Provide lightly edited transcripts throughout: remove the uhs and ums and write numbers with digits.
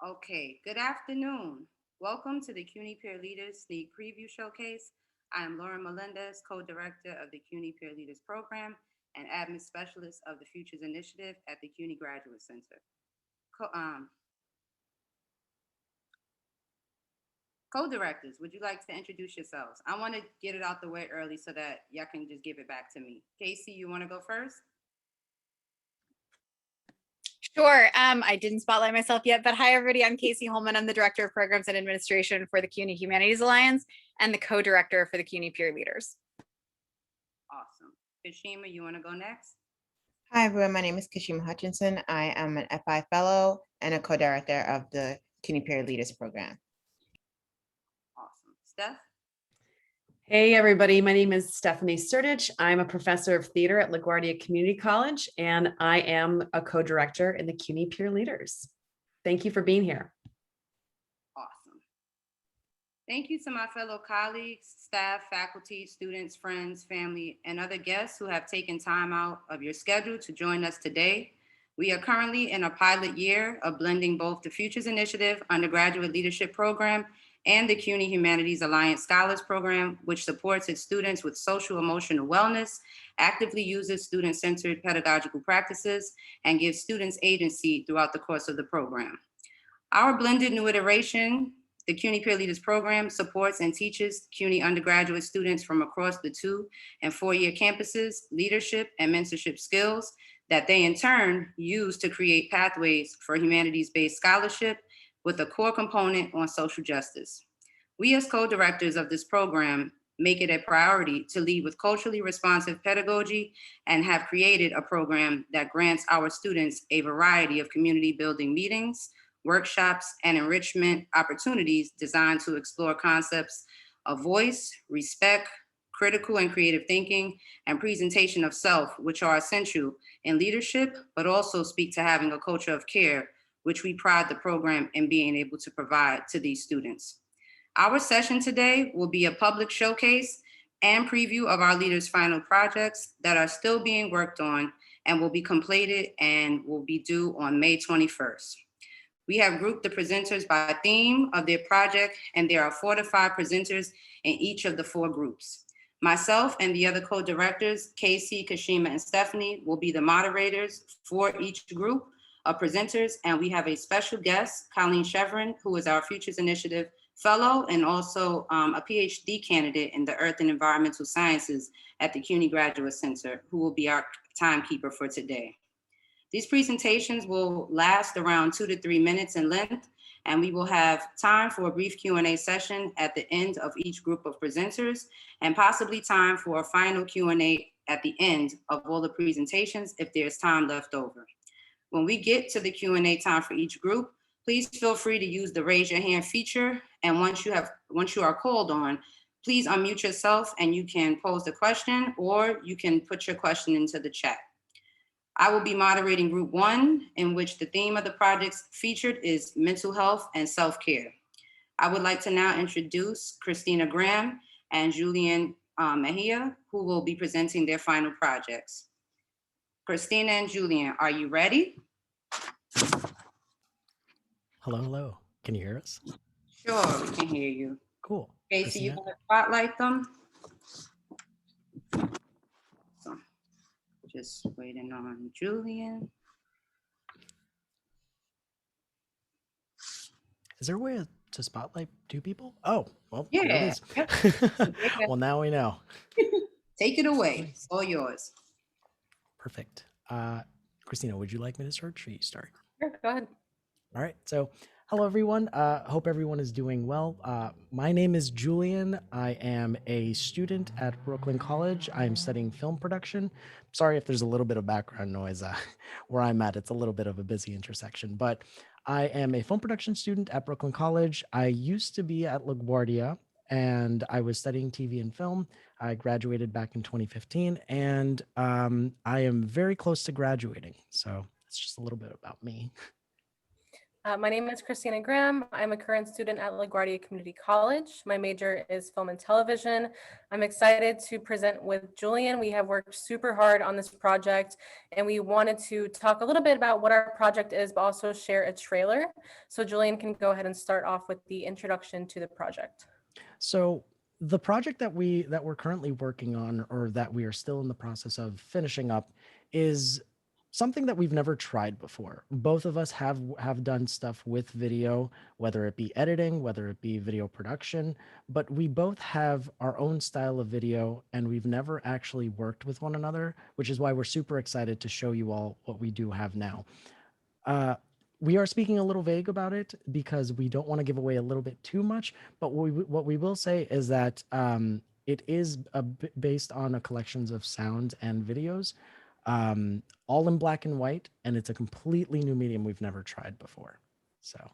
Okay, good afternoon. Welcome to the CUNY Peer Leaders Sneak Preview Showcase. I am Lauren Melendez, co-director of the CUNY Peer Leaders Program and admin specialist of the Futures Initiative at the CUNY Graduate Center. Co- um, Co-directors, would you like to introduce yourselves? I want to get it out the way early so that y'all can just give it back to me. Casey, you want to go first? Sure. I didn't spotlight myself yet, but hi, everybody. I'm Casey Holman. I'm the Director of Programs and Administration for the CUNY Humanities Alliance and the co-director for the CUNY Peer Leaders. Awesome. Kashima, you want to go next? Hi, everyone. My name is Kashima Hutchinson. I am an FI Fellow and a co-director of the CUNY Peer Leaders program. Awesome. Steph? Hey everybody, my name is Stephanie Surdich. I'm a professor of theater at LaGuardia Community College, and I am a co-director in the CUNY Peer Leaders. Thank you for being here. Awesome. Thank you to my fellow colleagues, staff, faculty, students, friends, family, and other guests who have taken time out of your schedule to join us today. We are currently in a pilot year of blending both the Futures Initiative Undergraduate Leadership Program and the CUNY Humanities Alliance Scholars Program, which supports its students with social emotional wellness, actively uses student-centered pedagogical practices, and gives students agency throughout the course of the program. Our blended new iteration, the CUNY Peer Leaders Program, supports and teaches CUNY undergraduate students from across the 2- and 4-year campuses leadership and mentorship skills that they in turn use to create pathways for humanities-based scholarship with a core component on social justice. We as co-directors of this program make it a priority to lead with culturally responsive pedagogy and have created a program that grants our students a variety of community building meetings, workshops, and enrichment opportunities designed to explore concepts of voice, respect, critical and creative thinking, and presentation of self, which are essential in leadership, but also speak to having a culture of care, which we pride the program in being able to provide to these students. Our session today will be a public showcase and preview of our leaders' final projects that are still being worked on and will be completed and will be due on May 21st. We have grouped the presenters by theme of their project, and there are 4 to 5 presenters in each of the 4 groups. Myself and the other co-directors, Casey, Kashima, and Stephanie, will be the moderators for each group of presenters, and we have a special guest, Colleen Chevron, who is our Futures Initiative Fellow and also a PhD candidate in the Earth and Environmental Sciences at the CUNY Graduate Center, who will be our timekeeper for today. These presentations will last around 2 to 3 minutes in length, and we will have time for a brief Q&A session at the end of each group of presenters, and possibly time for a final Q&A at the end of all the presentations if there's time left over. When we get to the Q&A time for each group, please feel free to use the raise your hand feature, and once you are called on, please unmute yourself and you can pose the question or you can put your question into the chat. I will be moderating group 1, in which the theme of the projects featured is mental health and self-care. I would like to now introduce Christina Graham and Julian Mejia, who will be presenting their final projects. Christina and Julian, are you ready? Hello, hello. Can you hear us? Sure, we can hear you. Cool. Casey, you Christina? want to spotlight them? So, just waiting on Julian. Is there a way to spotlight 2 people? Oh, well, Yeah. there it is. Yep. Well, now we know. Take it away. Nice. It's all yours. Perfect. Christina, would you like me to start? Should you start? Sure, go ahead. All right. So, hello, everyone. Hope everyone is doing well. My name is Julian. I am a student at Brooklyn College. I'm studying film production. Sorry if there's a little bit of background noise where I'm at. It's a little bit of a busy intersection, but I am a film production student at Brooklyn College. I used to be at LaGuardia, and I was studying TV and film. I graduated back in 2015, and I am very close to graduating. So it's just a little bit about me. My name is Christina Graham. I'm a current student at LaGuardia Community College. My major is film and television. I'm excited to present with Julian. We have worked super hard on this project, and we wanted to talk a little bit about what our project is, but also share a trailer. So Julian can go ahead and start off with the introduction to the project. So the project that we're currently working on, or that we are still in the process of finishing up, is something that we've never tried before. Both of us have done stuff with video, whether it be editing, whether it be video production, but we both have our own style of video, and we've never actually worked with one another, which is why we're super excited to show you all what we do have now. We are speaking a little vague about it because we don't want to give away a little bit too much, but what we will say is that it is based on a collections of sounds and videos, all in black and white, and it's a completely new medium we've never tried before. So.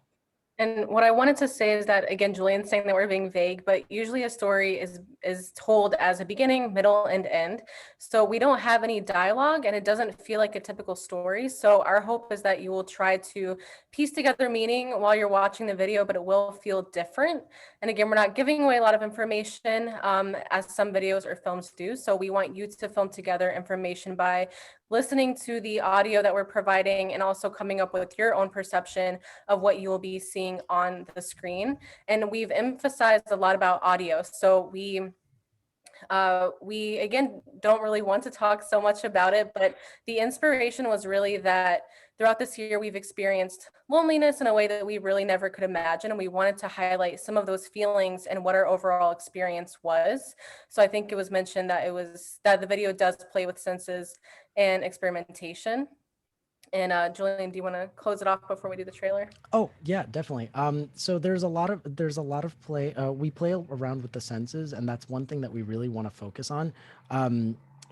And what I wanted to say is that, again, Julian's saying that we're being vague, but usually a story is told as a beginning, middle, and end. So we don't have any dialogue, and it doesn't feel like a typical story. So our hope is that you will try to piece together meaning while you're watching the video, but it will feel different. And again, we're not giving away a lot of information as some videos or films do. So we want you to film together information by listening to the audio that we're providing and also coming up with your own perception of what you will be seeing on the screen. And we've emphasized a lot about audio. So we again don't really want to talk so much about it, but the inspiration was really that throughout this year we've experienced loneliness in a way that we really never could imagine, and we wanted to highlight some of those feelings and what our overall experience was. So I think it was mentioned that the video does play with senses and experimentation. And Julian, do you want to close it off before we do the trailer? Oh yeah, definitely. So there's a lot of play. We play around with the senses, and that's one thing that we really want to focus on.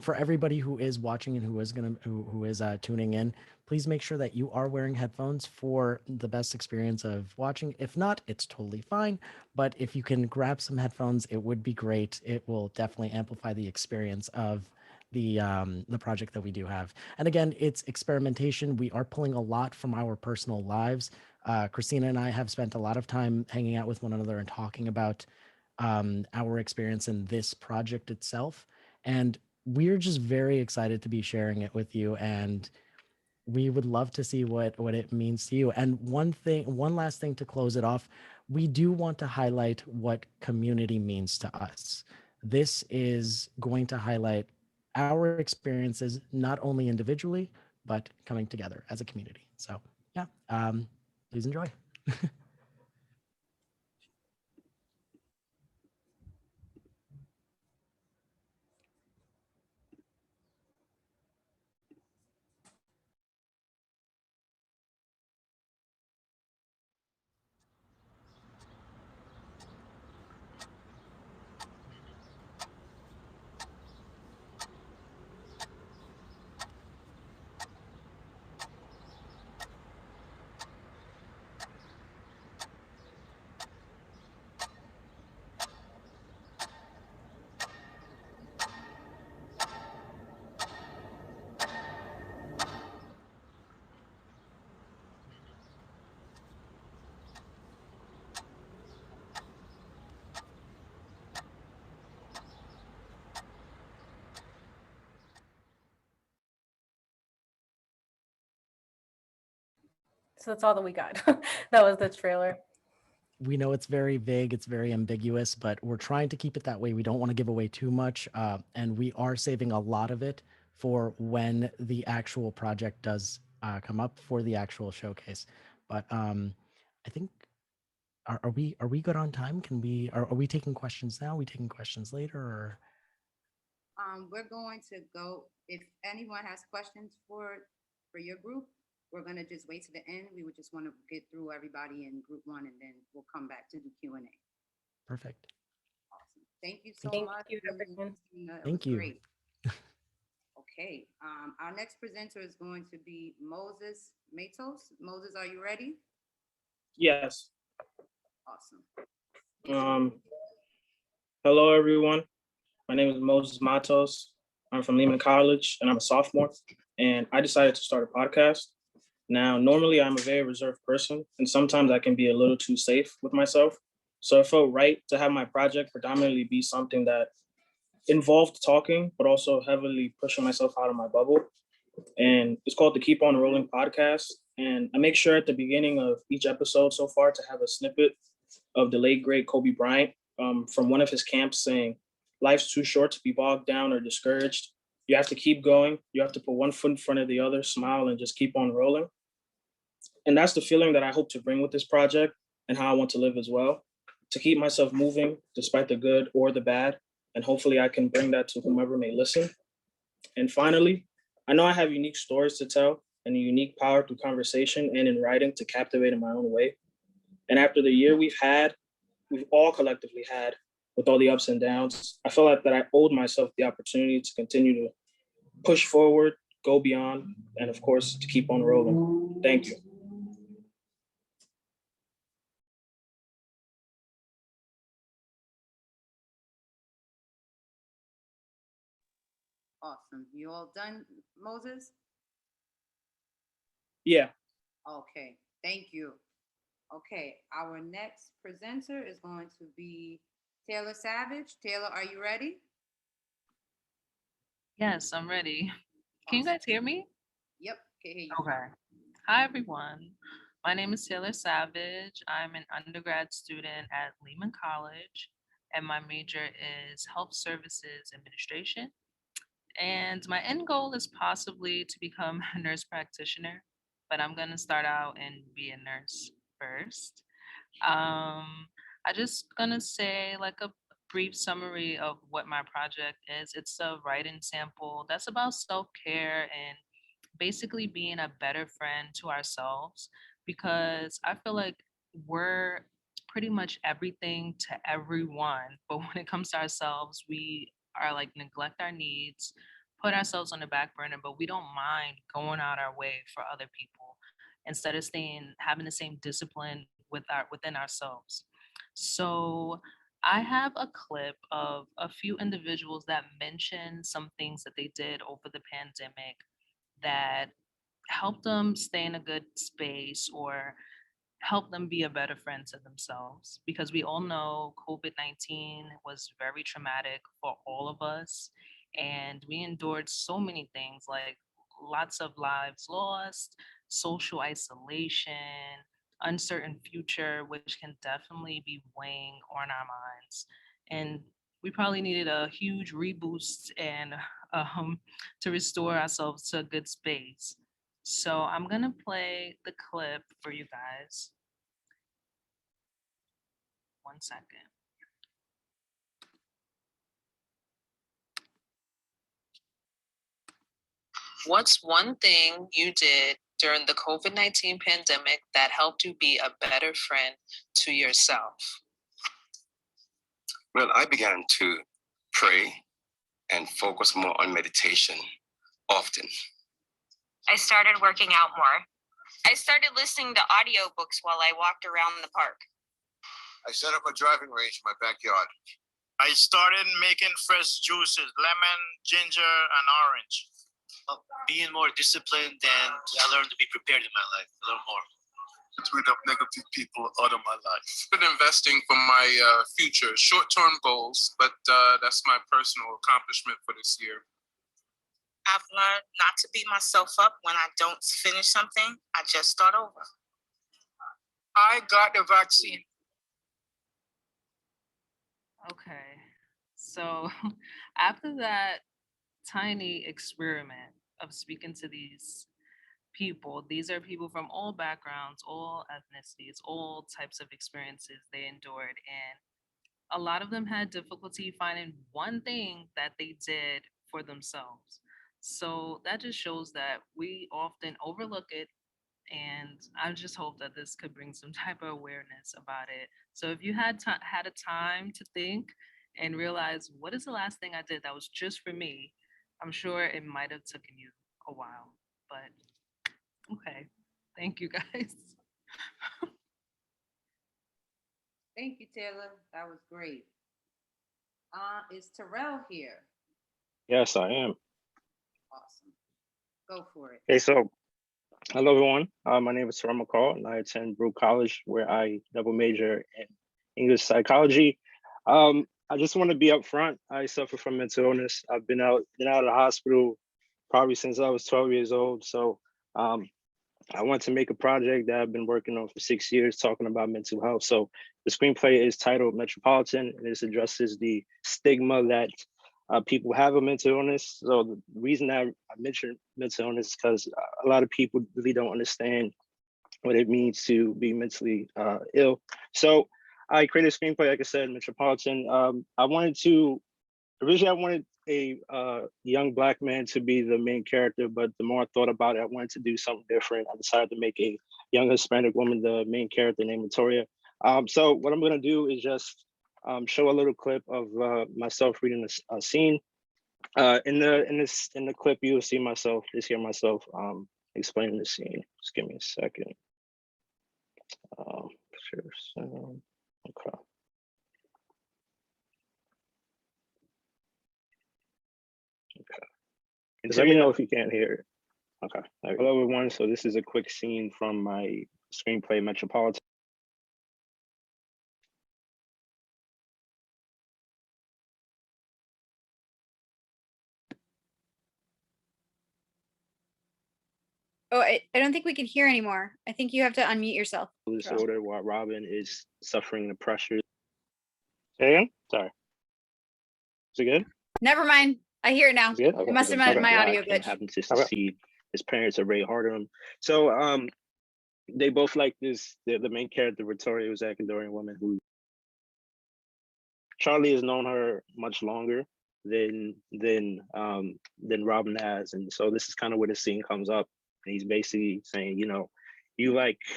For everybody who is watching and who is tuning in, please make sure that you are wearing headphones for the best experience of watching. If not, it's totally fine. But if you can grab some headphones, it would be great. It will definitely amplify the experience of the project that we do have. And again, it's experimentation. We are pulling a lot from our personal lives. Christina and I have spent a lot of time hanging out with one another and talking about our experience in this project itself. And we're just very excited to be sharing it with you. And we would love to see what it means to you. And one last thing to close it off, we do want to highlight what community means to us. This is going to highlight our experiences, not only individually, but coming together as a community. So yeah, please enjoy. So that's all that we got. That was the trailer. We know it's very vague, it's very ambiguous, but we're trying to keep it that way. We don't want to give away too much, and we are saving a lot of it for when the actual project does come up for the actual showcase. But I think, are we good on time? Can we are we taking questions now? Are we taking questions later? Or We're going to go, if anyone has questions for your group, we're going to just wait to the end. We would just want to get through everybody in group one, and then we'll come back to the Q&A. Perfect. Awesome. Thank you so Thank much. you, everyone. Thank you. Great. Okay. Our next presenter is going to be Moses Matos. Moses, are you ready? Yes. Awesome. Hello, everyone. My name is Moses Matos. I'm from Lehman College, and I'm a sophomore. And I decided to start a podcast. Now, normally I'm a very reserved person, and sometimes I can be a little too safe with myself. So it felt right to have my project predominantly be something that involved talking, but also heavily pushing myself out of my bubble. And it's called the Keep On Rolling podcast. And I make sure at the beginning of each episode so far to have a snippet of the late great Kobe Bryant from one of his camps saying, "Life's too short to be bogged down or discouraged. You have to keep going. You have to put one foot in front of the other, smile, and just keep on rolling." And that's the feeling that I hope to bring with this project and how I want to live as well, to keep myself moving despite the good or the bad. And hopefully I can bring that to whomever may listen. And finally, I know I have unique stories to tell and a unique power through conversation and in writing to captivate in my own way. And after the year we've all collectively had with all the ups and downs, I felt like that I owed myself the opportunity to continue to push forward, go beyond, and of course, to keep on rolling. Thank you. Awesome. You all done, Moses? Yeah. Okay, thank you. Okay, our next presenter is going to be Taylor Savage. Taylor, are you ready? Yes, I'm ready. Can you guys hear me? Yep, can hear you. Okay. Hi, everyone. My name is Taylor Savage. I'm an undergrad student at Lehman College, and my major is Health Services Administration. And my end goal is possibly to become a nurse practitioner, but I'm going to start out and be a nurse first. I just gonna say like a brief summary of what my project is. It's a writing sample that's about self-care and basically being a better friend to ourselves, because I feel like we're pretty much everything to everyone, but when it comes to ourselves, we are like neglect our needs, put ourselves on the back burner, but we don't mind going out our way for other people instead of staying having the same discipline within ourselves. So I have a clip of a few individuals that mention some things that they did over the pandemic that helped them stay in a good space or help them be a better friend to themselves, because we all know COVID-19 was very traumatic for all of us, and we endured so many things like lots of lives lost, social isolation, uncertain future, which can definitely be weighing on our minds. And we probably needed a huge reboost and um, to restore ourselves to a good space. So I'm gonna play the clip for you guys. 1 second. What's one thing you did during the COVID-19 pandemic that helped you be a better friend to yourself? Well, I began to pray and focus more on meditation often. I started working out more. I started listening to audiobooks while I walked around the park. I set up a driving range in my backyard. I started making fresh juices, lemon, ginger, and orange. Being more disciplined, and I learned to be prepared in my life a little more. To rid of negative people out of my life. Been investing for my future, short-term goals, but that's my personal accomplishment for this year. I've learned not to beat myself up when I don't finish something. I just start over. I got the vaccine. Okay, so after that tiny experiment of speaking to these people, these are people from all backgrounds, all ethnicities, all types of experiences they endured. And a lot of them had difficulty finding one thing that they did for themselves. So that just shows that we often overlook it. And I just hope that this could bring some type of awareness about it. So if you had a time to think and realize what is the last thing I did that was just for me, I'm sure it might have taken you a while, but okay. Thank you guys. Thank you, Taylor. That was great. Is Terrell here? Yes, I am. Awesome. Go for it. Okay, so Hello, everyone. My name is Sarah McCall, and I attend Brook College, where I double major in English psychology. I just want to be upfront. I suffer from mental illness. I've been out of the hospital probably since I was 12 years old. So I want to make a project that I've been working on for 6 years, talking about mental health. So the screenplay is titled Metropolitan, and this addresses the stigma that people have a mental illness. So the reason that I mentioned mental illness is because a lot of people really don't understand what it means to be mentally ill. So I created a screenplay, like I said, Metropolitan. Originally I wanted a young Black man to be the main character, but the more I thought about it, I wanted to do something different. I decided to make a young Hispanic woman the main character named Victoria. So what I'm gonna do is just show a little clip of myself reading a scene. In the clip, you'll see myself, just hear myself explaining the scene. Just give me a second. Sure. So, okay. Just let me know if you can't hear it. Okay. Hello, everyone. So this is a quick scene from my screenplay, Metropolitan. Oh, I don't think we can hear anymore. I think you have to unmute yourself. Disorder while Robin is suffering the pressures. Say again? Sorry. Is it good? Never mind. I hear it now. Is it good? It must have been my audio glitch. Happen to succeed. His parents are very hard on him. So they both like this. The main character, Victoria, was an Ecuadorian woman who Charlie has known her much longer than Robin has, and so this is kind of where the scene comes up. And he's basically saying, you know,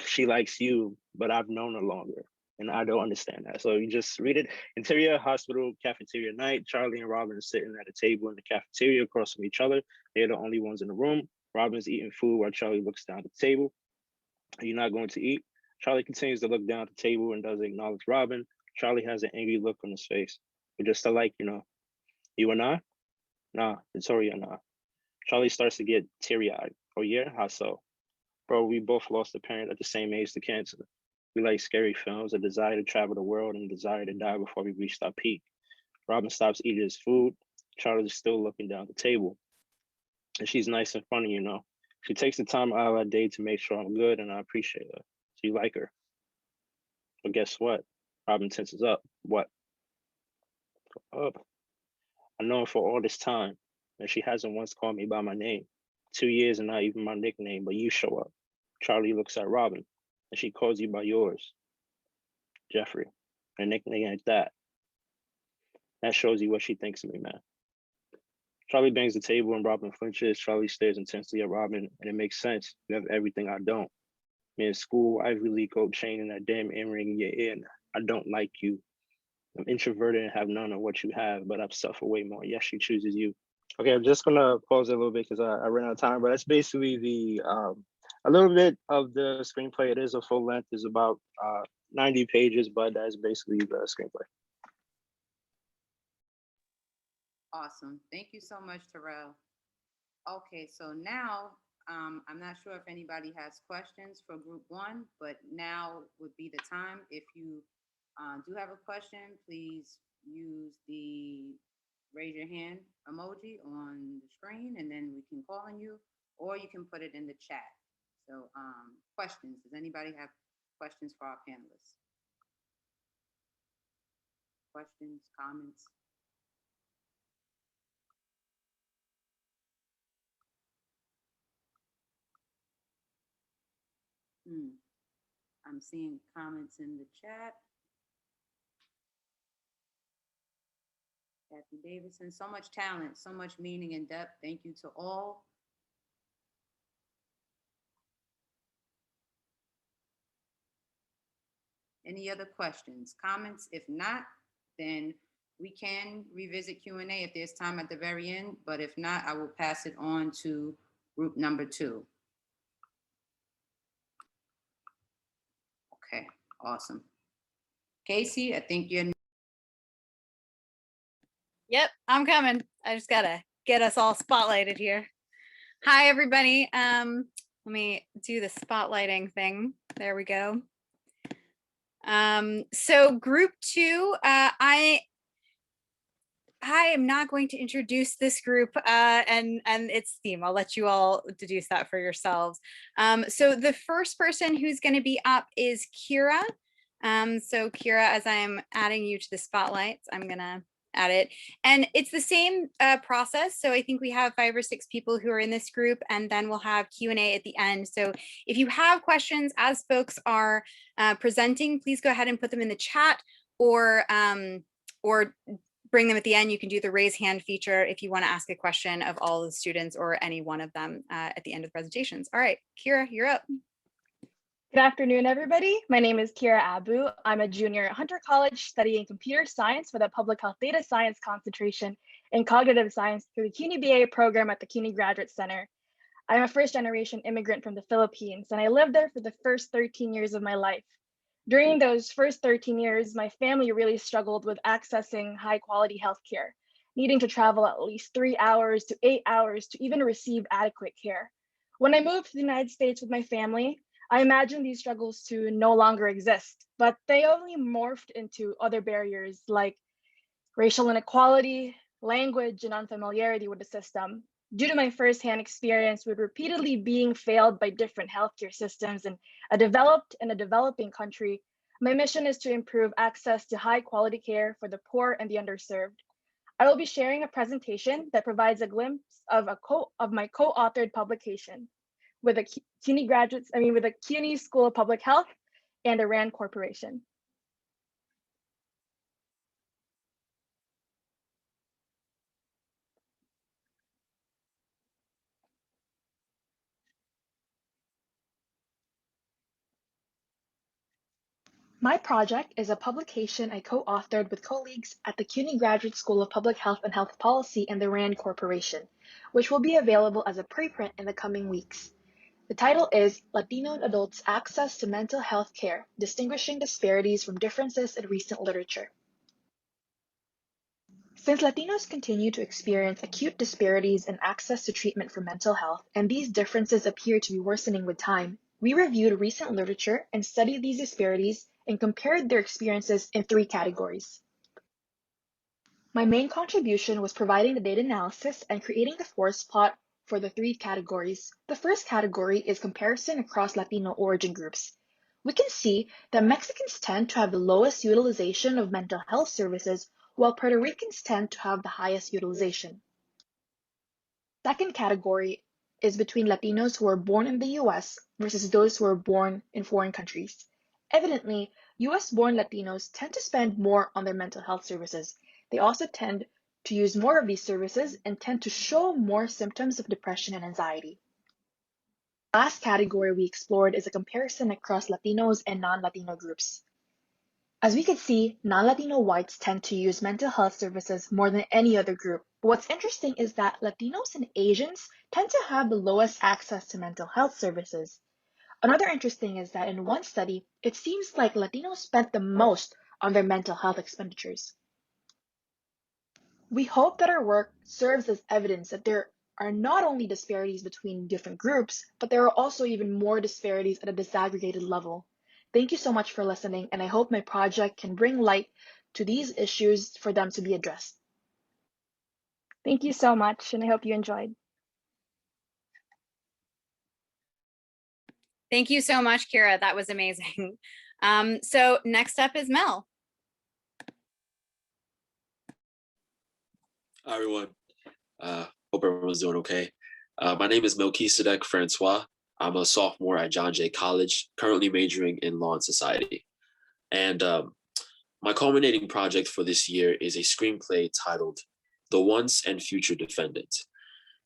she likes you, but I've known her longer, and I don't understand that. So you just read it. Interior hospital cafeteria night. Charlie and Robin are sitting at a table in the cafeteria across from each other. They're the only ones in the room. Robin's eating food while Charlie looks down at the table. Are you not going to eat? Charlie continues to look down at the table and doesn't acknowledge Robin. Charlie has an angry look on his face. But just like, you know, you and I? Nah, Victoria, nah. Charlie starts to get teary-eyed. Oh yeah, how so? Bro, we both lost a parent at the same age to cancer. We like scary films, a desire to travel the world and a desire to die before we reached our peak. Robin stops eating his food. Charlie is still looking down at the table. And she's nice and funny, you know. She takes the time out of her day to make sure I'm good, and I appreciate her. So you like her. But guess what? Robin tenses up. What? Up. I know her for all this time, and she hasn't once called me by my name. 2 years and not even my nickname, but you show up. Charlie looks at Robin, and she calls you by yours. Jeffrey, a nickname like that. That shows you what she thinks of me, man. Charlie bangs the table and Robin flinches. Charlie stares intensely at Robin, and it makes sense. You have everything I don't. Me in school, Ivy League gold chain and that damn earring in your ear. I don't like you. I'm introverted and have none of what you have, but I've suffered way more. Yes, she chooses you. Okay, I'm just gonna pause it a little bit because I ran out of time, but that's basically the a little bit of the screenplay. It is a full length, it's about 90 pages, but that's basically the screenplay. Awesome. Thank you so much, Terrell. Okay, so now I'm not sure if anybody has questions for group one, but now would be the time. If you do have a question, please use the raise your hand emoji on the screen and then we can call on you, or you can put it in the chat. So questions, does anybody have questions for our panelists? Questions, comments? I'm seeing comments in the chat. Kathy Davidson, so much talent, so much meaning and depth. Thank you to all. Any other questions, comments? If not, then we can revisit Q&A if there's time at the very end, but if not, I will pass it on to group number 2. Okay, awesome. Casey, I think you're. Yep, I'm coming. I just gotta get us all spotlighted here. Hi, everybody. Let me do the spotlighting thing. There we go. So group 2, I am not going to introduce this group and its theme. I'll let you all deduce that for yourselves. So the first person who's going to be up is Kira. So Kira, as I'm adding you to the spotlights, I'm going to add it. And it's the same process. So I think we have 5 or 6 people who are in this group, and then we'll have Q&A at the end. So if you have questions as folks are presenting, please go ahead and put them in the chat, or bring them at the end. You can do the raise hand feature if you want to ask a question of all the students or any one of them at the end of the presentations. All right, Kira, you're up. Good afternoon, everybody. My name is Kira Abu. I'm a junior at Hunter College studying computer science with a public health data science concentration in cognitive science through the CUNY BA program at the CUNY Graduate Center. I'm a first-generation immigrant from the Philippines, and I lived there for the first 13 years of my life. During those first 13 years, my family really struggled with accessing high-quality healthcare, needing to travel at least 3 hours to 8 hours to even receive adequate care. When I moved to the United States with my family, I imagined these struggles to no longer exist, but they only morphed into other barriers like racial inequality, language, and unfamiliarity with the system. Due to my firsthand experience with repeatedly being failed by different healthcare systems in a developed and a developing country, my mission is to improve access to high quality care for the poor and the underserved. I will be sharing a presentation that provides a glimpse of my co-authored publication with a with the CUNY School of Public Health and the RAND Corporation. My project is a publication I co-authored with colleagues at the CUNY Graduate School of Public Health and Health Policy and the RAND Corporation, which will be available as a preprint in the coming weeks. The title is Latino Adults' Access to Mental Health Care, Distinguishing Disparities from Differences in Recent Literature. Since Latinos continue to experience acute disparities in access to treatment for mental health, and these differences appear to be worsening with time, we reviewed recent literature and studied these disparities and compared their experiences in 3 categories. My main contribution was providing the data analysis and creating the forest plot for the 3 categories. The first category is comparison across Latino origin groups. We can see that Mexicans tend to have the lowest utilization of mental health services, while Puerto Ricans tend to have the highest utilization. Second category is between Latinos who are born in the US versus those who are born in foreign countries. Evidently, US-born Latinos tend to spend more on their mental health services. They also tend to use more of these services and tend to show more symptoms of depression and anxiety. The last category we explored is a comparison across Latinos and non-Latino groups. As we can see, non-Latino whites tend to use mental health services more than any other group. But what's interesting is that Latinos and Asians tend to have the lowest access to mental health services. Another interesting is that in one study, it seems like Latinos spent the most on their mental health expenditures. We hope that our work serves as evidence that there are not only disparities between different groups, but there are also even more disparities at a disaggregated level. Thank you so much for listening, and I hope my project can bring light to these issues for them to be addressed. Thank you so much, and I hope you enjoyed. Thank you so much, Kira. That was amazing. So next up is Mel. Hi, everyone. Hope everyone's doing okay. My name is Melchizedek Francois. I'm a sophomore at John Jay College, currently majoring in law and society. And my culminating project for this year is a screenplay titled The Once and Future Defendant.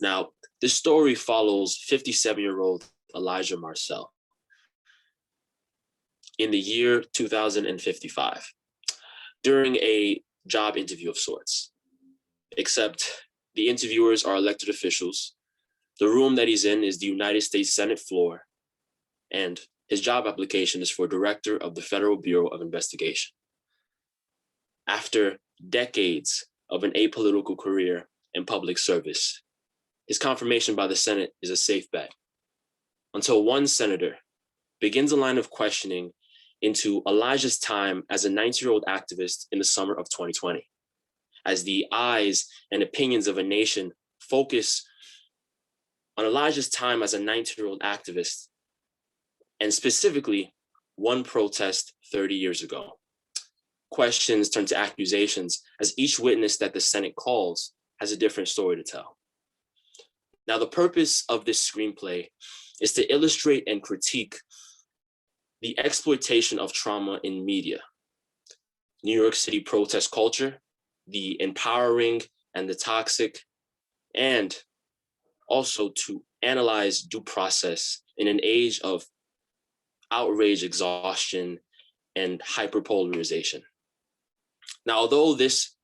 Now, this story follows 57-year-old Elijah Marcel in the year 2055 during a job interview of sorts, except the interviewers are elected officials. The room that he's in is the United States Senate floor, and his job application is for Director of the Federal Bureau of Investigation. After decades of an apolitical career in public service, his confirmation by the Senate is a safe bet. until one senator begins a line of questioning into Elijah's time as a 19-year-old activist in the summer of 2020, as the eyes and opinions of a nation focus on Elijah's time as a 19-year-old activist, and specifically one protest 30 years ago. Questions turn to accusations as each witness that the Senate calls has a different story to tell. Now, the purpose of this screenplay is to illustrate and critique the exploitation of trauma in media, New York City protest culture, the empowering and the toxic, and also to analyze due process in an age of outrage, exhaustion, and hyperpolarization. Now, although this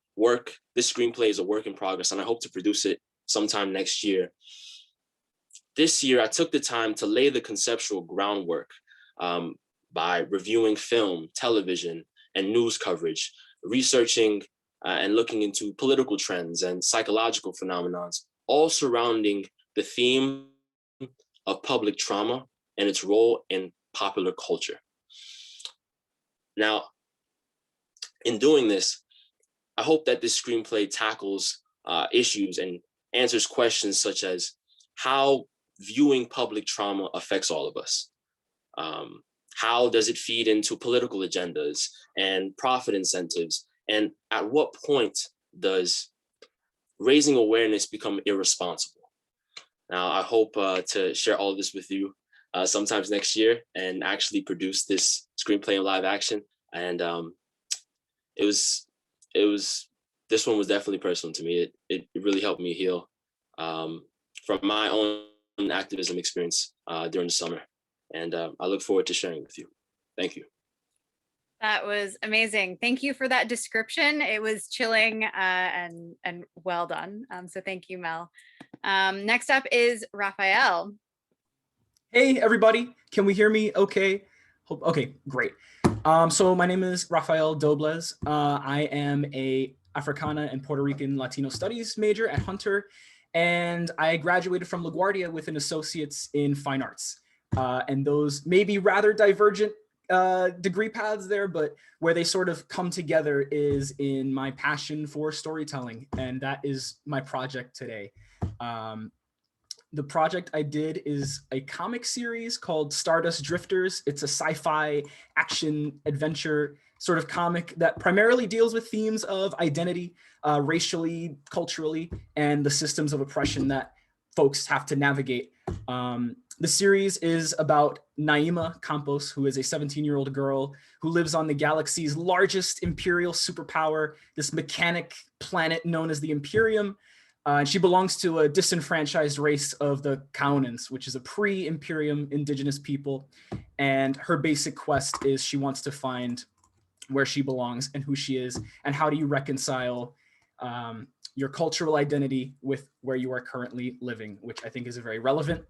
screenplay is a work in progress, and I hope to produce it sometime next year, this year I took the time to lay the conceptual groundwork by reviewing film, television, and news coverage, researching and looking into political trends and psychological phenomena, all surrounding the theme of public trauma and its role in popular culture. Now, in doing this, I hope that this screenplay tackles issues and answers questions such as how viewing public trauma affects all of us. How does it feed into political agendas and profit incentives? And at what point does raising awareness become irresponsible? Now, I hope to share all of this with you sometimes next year and actually produce this screenplay in live action. And this one was definitely personal to me. It really helped me heal from my own activism experience during the summer. And I look forward to sharing with you. Thank you. That was amazing. Thank you for that description. It was chilling and well done. So thank you, Mel. Next up is Raphael. Hey, everybody. Can we hear me okay? Okay, great. So my name is Rafael Doblez. I am a Africana and Puerto Rican Latino Studies major at Hunter, and I graduated from LaGuardia with an associate's in fine arts. And those may be rather divergent degree paths there, but where they sort of come together is in my passion for storytelling, and that is my project today. The project I did is a comic series called Stardust Drifters. It's a sci-fi action adventure sort of comic that primarily deals with themes of identity, racially, culturally, and the systems of oppression that folks have to navigate. The series is about Naima Campos, who is a 17-year-old girl who lives on the galaxy's largest imperial superpower, this mechanic planet known as the Imperium. And she belongs to a disenfranchised race of the Kaunans, which is a pre-Imperium indigenous people. And her basic quest is she wants to find where she belongs and who she is, and how do you reconcile your cultural identity with where you are currently living, which I think is a very relevant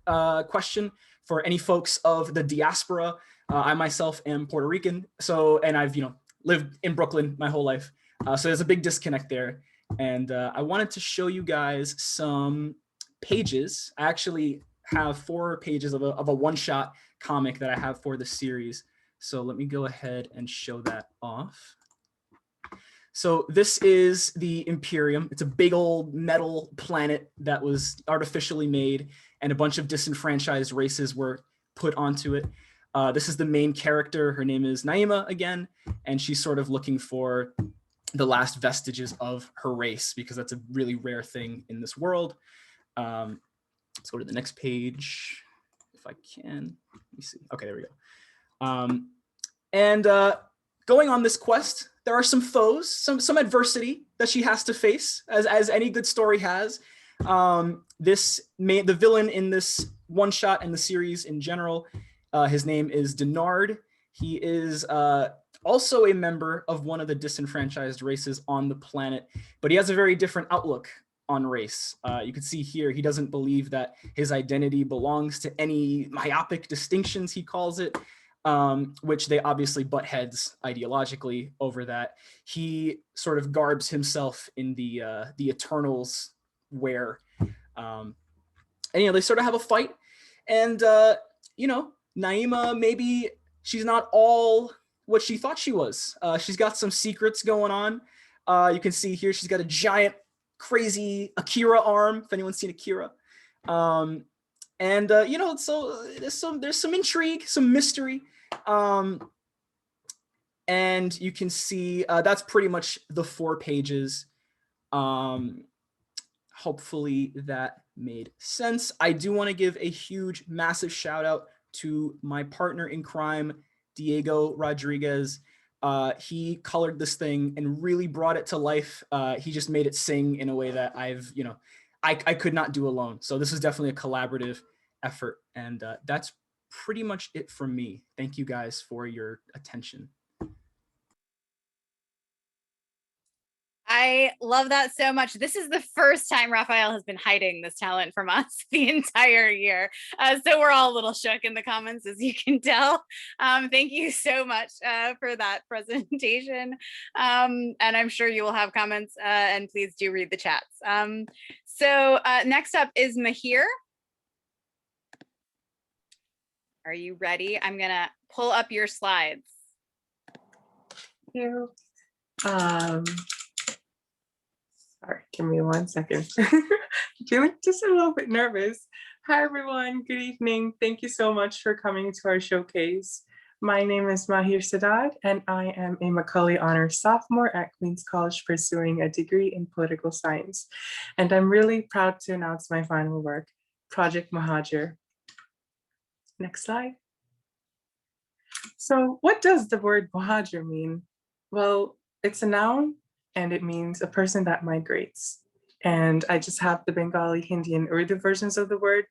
question for any folks of the diaspora. I myself am Puerto Rican, and I've lived in Brooklyn my whole life. So there's a big disconnect there. And I wanted to show you guys some pages. I actually have 4 pages of a one-shot comic that I have for the series. So let me go ahead and show that off. So this is the Imperium. It's a big old metal planet that was artificially made, and a bunch of disenfranchised races were put onto it. This is the main character. Her name is Naima again, and she's sort of looking for the last vestiges of her race, because that's a really rare thing in this world. Let's go to the next page, if I can. Let me see. Okay, there we go. Going on this quest, there are some foes, some adversity that she has to face, as any good story has. The villain in this one shot and the series in general, his name is Denard. He is also a member of one of the disenfranchised races on the planet, but he has a very different outlook on race. You can see here, he doesn't believe that his identity belongs to any myopic distinctions, he calls it, which they obviously butt heads ideologically over that. He sort of garbs himself in the Eternals wear. And they sort of have a fight, and you know, Naima, maybe she's not all what she thought she was. She's got some secrets going on. You can see here she's got a giant, crazy Akira arm, if anyone's seen Akira. You know, so there's some intrigue, some mystery. And you can see that's pretty much the 4 pages. Hopefully that made sense. I do want to give a huge, massive shout out to my partner in crime, Diego Rodriguez. He colored this thing and really brought it to life. He just made it sing in a way that I could not do alone. So this is definitely a collaborative effort. And that's pretty much it from me. Thank you guys for your attention. I love that so much. This is the first time Raphael has been hiding this talent from us the entire year. So we're all a little shook in the comments, as you can tell. Thank you so much for that presentation. And I'm sure you will have comments, and please do read the chats. So next up is Mahir. Are you ready? I'm gonna pull up your slides. Thank you. Sorry, give me 1 second. Feeling just a little bit nervous. Hi, everyone. Good evening. Thank you so much for coming to our showcase. My name is Mahir Sadat, and I am a Macaulay Honors sophomore at Queens College pursuing a degree in political science. And I'm really proud to announce my final work, Project Muhajir. Next slide. So what does the word Muhajir mean? Well, it's a noun, and it means a person that migrates. And I just have the Bengali, Hindi, and Urdu versions of the word.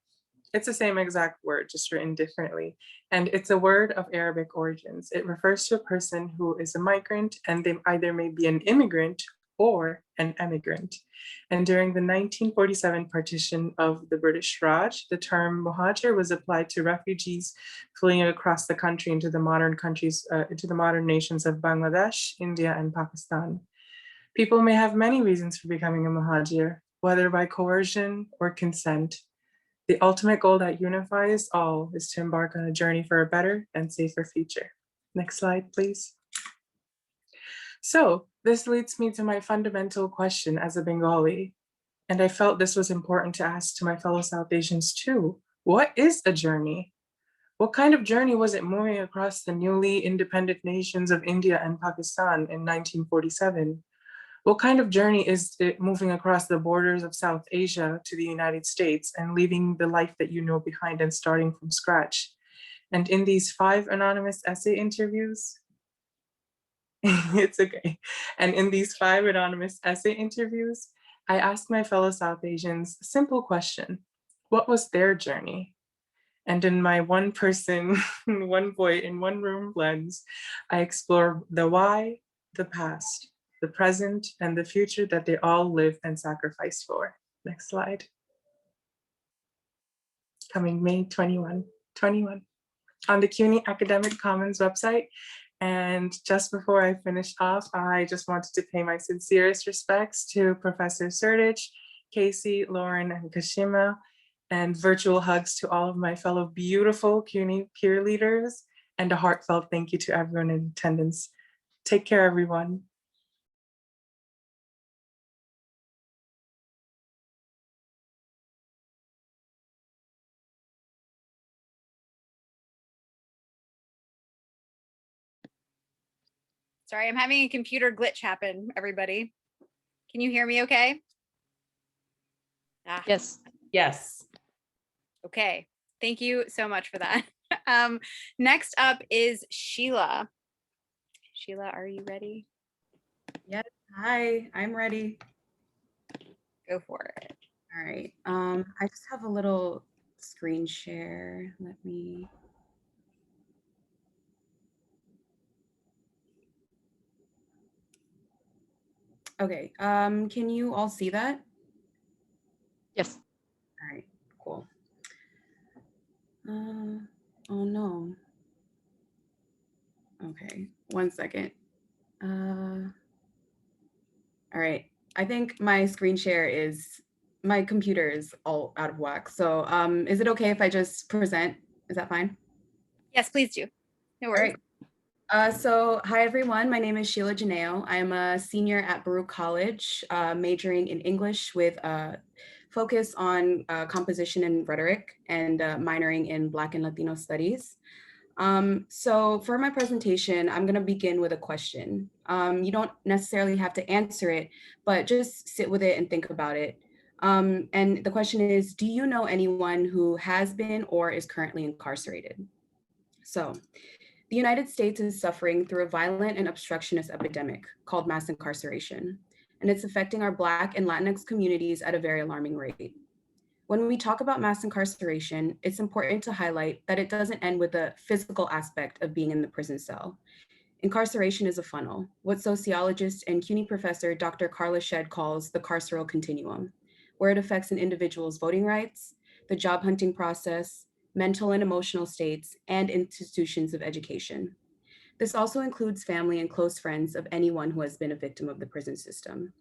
It's the same exact word, just written differently. And it's a word of Arabic origins. It refers to a person who is a migrant, and they either may be an immigrant or an emigrant. And during the 1947 partition of the British Raj, the term Muhajir was applied to refugees fleeing across the country into the modern nations of Bangladesh, India, and Pakistan. People may have many reasons for becoming a Muhajir, whether by coercion or consent. The ultimate goal that unifies all is to embark on a journey for a better and safer future. Next slide, please. So this leads me to my fundamental question as a Bengali, and I felt this was important to ask to my fellow South Asians too. What is a journey? What kind of journey was it moving across the newly independent nations of India and Pakistan in 1947? What kind of journey is it moving across the borders of South Asia to the United States and leaving the life that you know behind and starting from scratch? And in these 5 anonymous essay interviews, it's okay. And in these 5 anonymous essay interviews, I asked my fellow South Asians a simple question: what was their journey? And in my one person, one voice, in one room lens, I explore the why, the past, the present, and the future that they all live and sacrifice for. Next slide. Coming May 21 on the CUNY Academic Commons website. And just before I finish off, I just wanted to pay my sincerest respects to Professor Surdich, Casey, Lauren, and Kashima, and virtual hugs to all of my fellow beautiful CUNY peer leaders, and a heartfelt thank you to everyone in attendance. Take care, everyone. Sorry, I'm having a computer glitch happen, everybody. Can you hear me okay? Yes. Yes. Okay, thank you so much for that. Next up is Sheila. Sheila, are you ready? Yes, hi, I'm ready. Go for it. All right, I just have a little screen share. Let me. Okay, can you all see that? Yes. All right, cool. Oh no. Okay, 1 second. All right, I think my screen share my computer is all out of whack. So is it okay if I just present Is that fine? Yes, please do. No All worries. right. So hi, everyone. My name is Sheila Janeo. I'm a senior at Baruch College, majoring in English with a focus on composition and rhetoric, and minoring in Black and Latino studies. So for my presentation, I'm going to begin with a question. You don't necessarily have to answer it, but just sit with it and think about it. And the question is, do you know anyone who has been or is currently incarcerated? So the United States is suffering through a violent and obstructionist epidemic called mass incarceration, and it's affecting our Black and Latinx communities at a very alarming rate. When we talk about mass incarceration, it's important to highlight that it doesn't end with the physical aspect of being in the prison cell. Incarceration is a funnel, what sociologist and CUNY professor Dr. Carla Shedd calls the carceral continuum, where it affects an individual's voting rights, the job hunting process, mental and emotional states, and institutions of education. This also includes family and close friends of anyone who has been a victim of the prison system.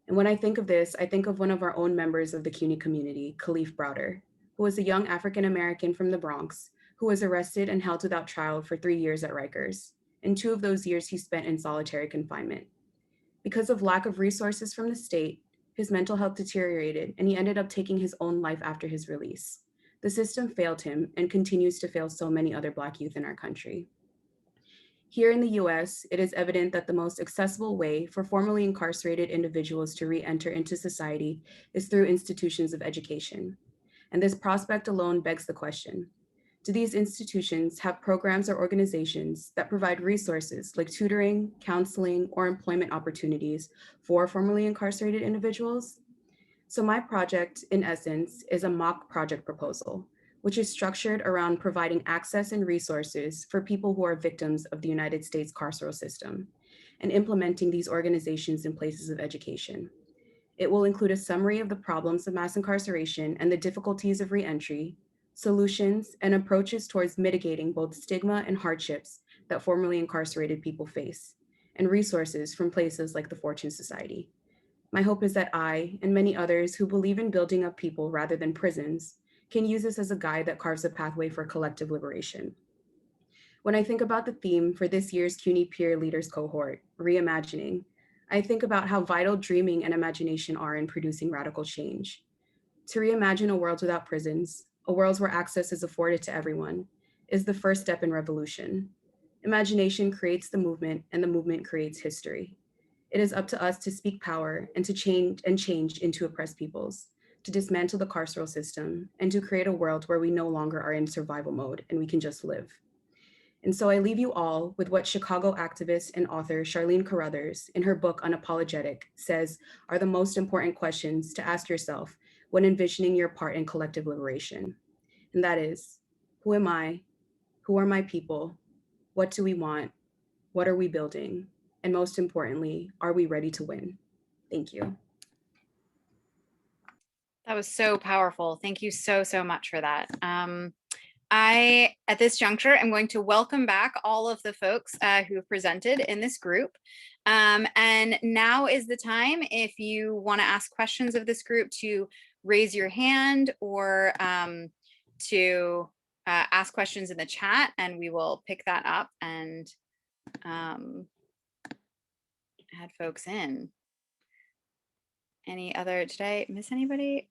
And when I think of this, I think of one of our own members of the CUNY community, Khalif Browder, who was a young African-American from the Bronx who was arrested and held without trial for 3 years at Rikers. And 2 of those years he spent in solitary confinement. Because of lack of resources from the state, his mental health deteriorated and he ended up taking his own life after his release. The system failed him and continues to fail so many other Black youth in our country. Here in the US, it is evident that the most accessible way for formerly incarcerated individuals to re-enter into society is through institutions of education. And this prospect alone begs the question, do these institutions have programs or organizations that provide resources like tutoring, counseling, or employment opportunities for formerly incarcerated individuals? So my project, in essence, is a mock project proposal, which is structured around providing access and resources for people who are victims of the United States carceral system and implementing these organizations in places of education. It will include a summary of the problems of mass incarceration and the difficulties of reentry, solutions, and approaches towards mitigating both stigma and hardships that formerly incarcerated people face, and resources from places like the Fortune Society. My hope is that I and many others who believe in building up people rather than prisons can use this as a guide that carves a pathway for collective liberation. When I think about the theme for this year's CUNY Peer Leaders cohort, Reimagining, I think about how vital dreaming and imagination are in producing radical change. To reimagine a world without prisons, a world where access is afforded to everyone, is the first step in revolution. Imagination creates the movement, and the movement creates history. It is up to us to speak power and to change into oppressed peoples, to dismantle the carceral system, and to create a world where we no longer are in survival mode and we can just live. And so I leave you all with what Chicago activist and author Charlene Carruthers, in her book Unapologetic, says are the most important questions to ask yourself when envisioning your part in collective liberation. And that is, who am I? Who are my people? What do we want? What are we building? And most importantly, are we ready to win? Thank you. That was so powerful. Thank you so, so much for that. At this juncture, I'm going to welcome back all of the folks who have presented in this group. And now is the time, if you want to ask questions of this group, to raise your hand or to ask questions in the chat, and we will pick that up and add folks in. Any other, did I miss anybody?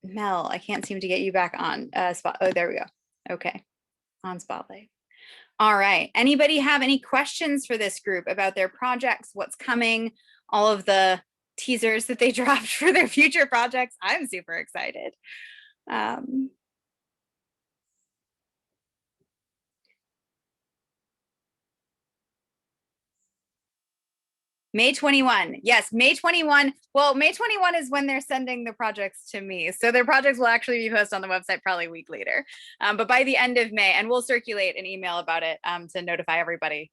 Mel, I can't seem to get you back on spot. Oh, there we go. Okay, on Spotlight. All right, anybody have any questions for this group about their projects, what's coming, all of the teasers that they dropped for their future projects? I'm super excited. May 21. Yes, May 21. Well, May 21 is when they're sending the projects to me. So their projects will actually be posted on the website probably a week later. But by the end of May, and we'll circulate an email about it to notify everybody.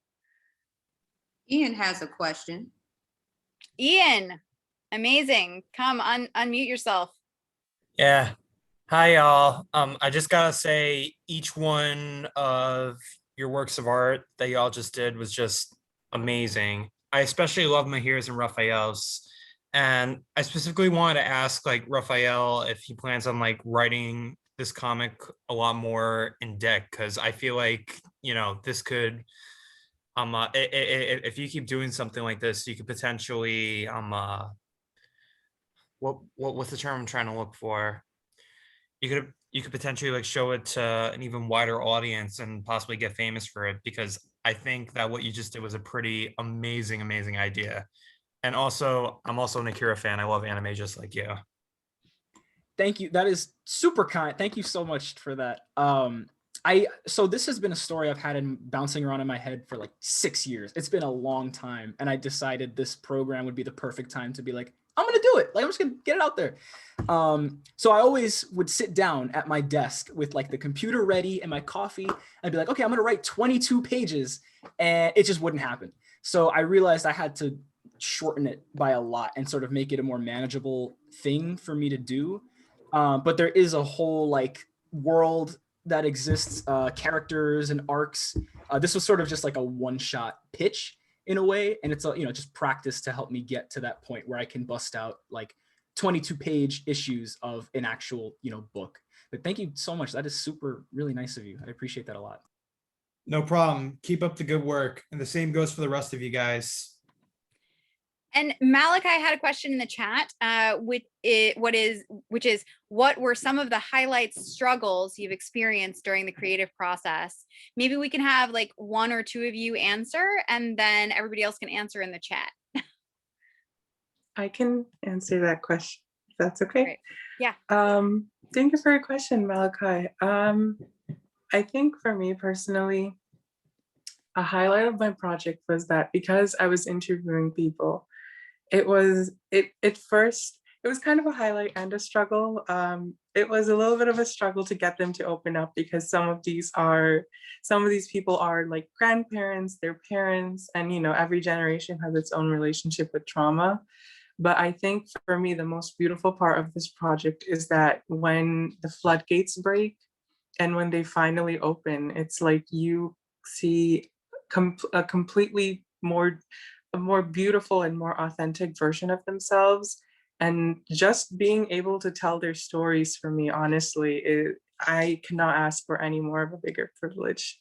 Ian has a question. Ian, amazing. Come unmute yourself. Yeah. Hi, y'all. I just gotta say, each one of your works of art that y'all just did was just amazing. I especially love Mahir's and Raphael's. And I specifically wanted to ask, like, Raphael if he plans on, like, writing this comic a lot more in depth, because I feel like, you know, this could if you keep doing something like this, you could potentially what's the term I'm trying to look for? You could potentially like show it to an even wider audience and possibly get famous for it, because I think that what you just did was a pretty amazing idea. And also, I'm also an Akira fan. I love anime just like you. Thank you. That is super kind. Thank you so much for that. So this has been a story I've had bouncing around in my head for like 6 years. It's been a long time, and I decided this program would be the perfect time to be like, I'm gonna do it. Like, I'm just gonna get it out there. So I always would sit down at my desk with like the computer ready and my coffee and be like, okay, I'm gonna write 22 pages, and it just wouldn't happen. So I realized I had to shorten it by a lot and sort of make it a more manageable thing for me to do. But there is a whole like world that exists, characters and arcs. This was sort of just like a one-shot pitch in a way, and it's just practice to help me get to that point where I can bust out like 22-page issues of an actual book. But thank you so much. That is really nice of you. I appreciate that a lot. No problem. Keep up the good work, and the same goes for the rest of you guys. And Malachi had a question in the chat, which is what were some of the highlights, struggles you've experienced during the creative process? Maybe we can have like one or two of you answer, and then everybody else can answer in the chat. I can answer that question, if that's okay. Great. Yeah. Thank you for your question, Malachi. I think for me personally, a highlight of my project was that because I was interviewing people, it was kind of a highlight and a struggle. It was a little bit of a struggle to get them to open up, because some of these people are like grandparents, their parents, and every generation has its own relationship with trauma. But I think for me, the most beautiful part of this project is that when the floodgates break and when they finally open, it's like you see a completely a more beautiful and more authentic version of themselves. And just being able to tell their stories, for me, honestly, I cannot ask for any more of a bigger privilege.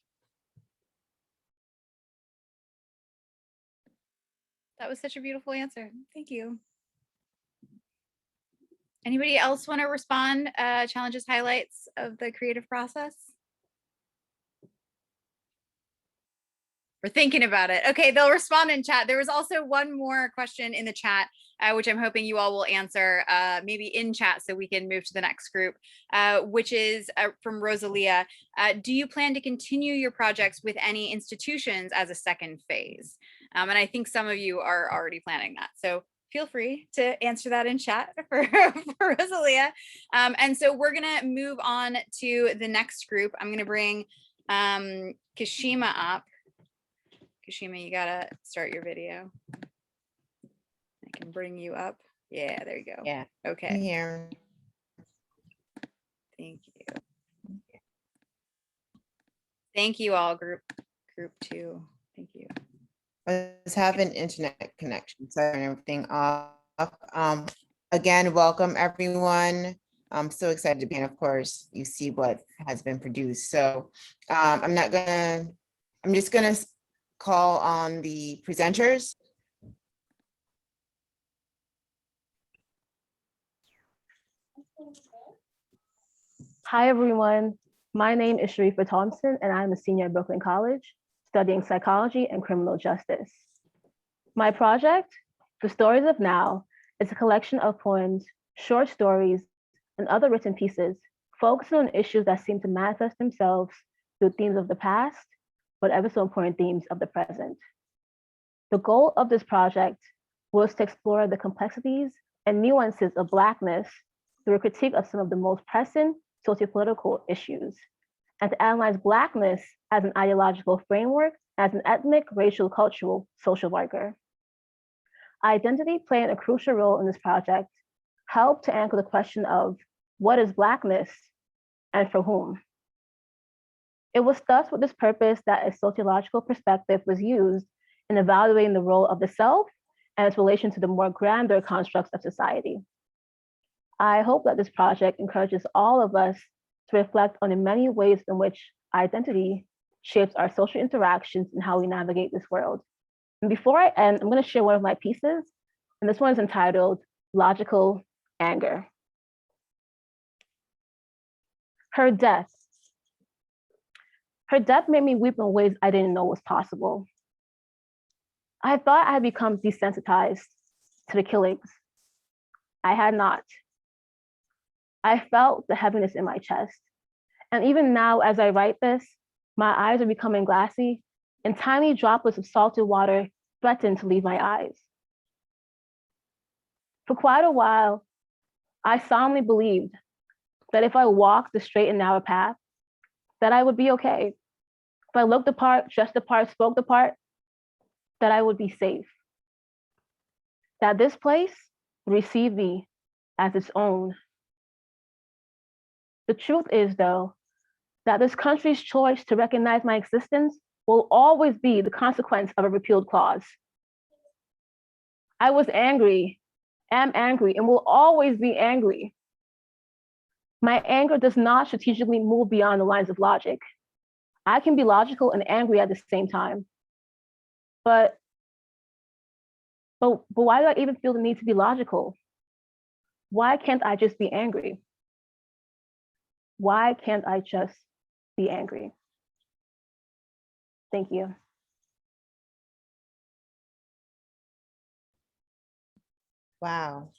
That was such a beautiful answer. Thank you. Anybody else want to respond? Challenges, highlights of the creative process? We're thinking about it. Okay, they'll respond in chat. There was also one more question in the chat, which I'm hoping you all will answer maybe in chat so we can move to the next group, which is from Rosalia. Do you plan to continue your projects with any institutions as a second phase? And I think some of you are already planning that. So feel free to answer that in chat for Rosalia. And so we're gonna move on to the next group. I'm gonna bring Kashima up. Kashima, you gotta start your video. I can bring you up. Yeah, there you go. Yeah. Okay. Here. Thank you. Thank you all, group 2. Thank you. I was having internet connection, so everything off. Again, welcome everyone. I'm so excited to be, and of course, you see what has been produced. So I'm just gonna call on the presenters. Hi, everyone. My name is Sharifa Thompson, and I'm a senior at Brooklyn College, studying psychology and criminal justice. My project, The Stories of Now, is a collection of poems, short stories, and other written pieces focusing on issues that seem to manifest themselves through themes of the past, but ever so important themes of the present. The goal of this project was to explore the complexities and nuances of Blackness through a critique of some of the most pressing sociopolitical issues, and to analyze Blackness as an ideological framework, as an ethnic, racial, cultural, social marker. Identity playing a crucial role in this project helped to anchor the question of what is Blackness and for whom? It was thus with this purpose that a sociological perspective was used in evaluating the role of the self and its relation to the more grander constructs of society. I hope that this project encourages all of us to to reflect on the many ways in which identity shapes our social interactions and how we navigate this world. And before I end, I'm going to share one of my pieces, and this one is entitled Logical Anger. Her death. Her death made me weep in ways I didn't know was possible. I thought I had become desensitized to the killings. I had not. I felt the heaviness in my chest. And even now, as I write this, my eyes are becoming glassy, and tiny droplets of salted water threaten to leave my eyes. For quite a while, I solemnly believed that if I walked the straight and narrow path, that I would be okay. If I looked the part, dressed the part, spoke the part, that I would be safe. That this place would receive me as its own. The truth is, though, that this country's choice to recognize my existence will always be the consequence of a repealed clause. I was angry, am angry, and will always be angry. My anger does not strategically move beyond the lines of logic. I can be logical and angry at the same time. But why do I even feel the need to be logical? Why can't I just be angry? Why can't I just be angry? Thank you. Wow.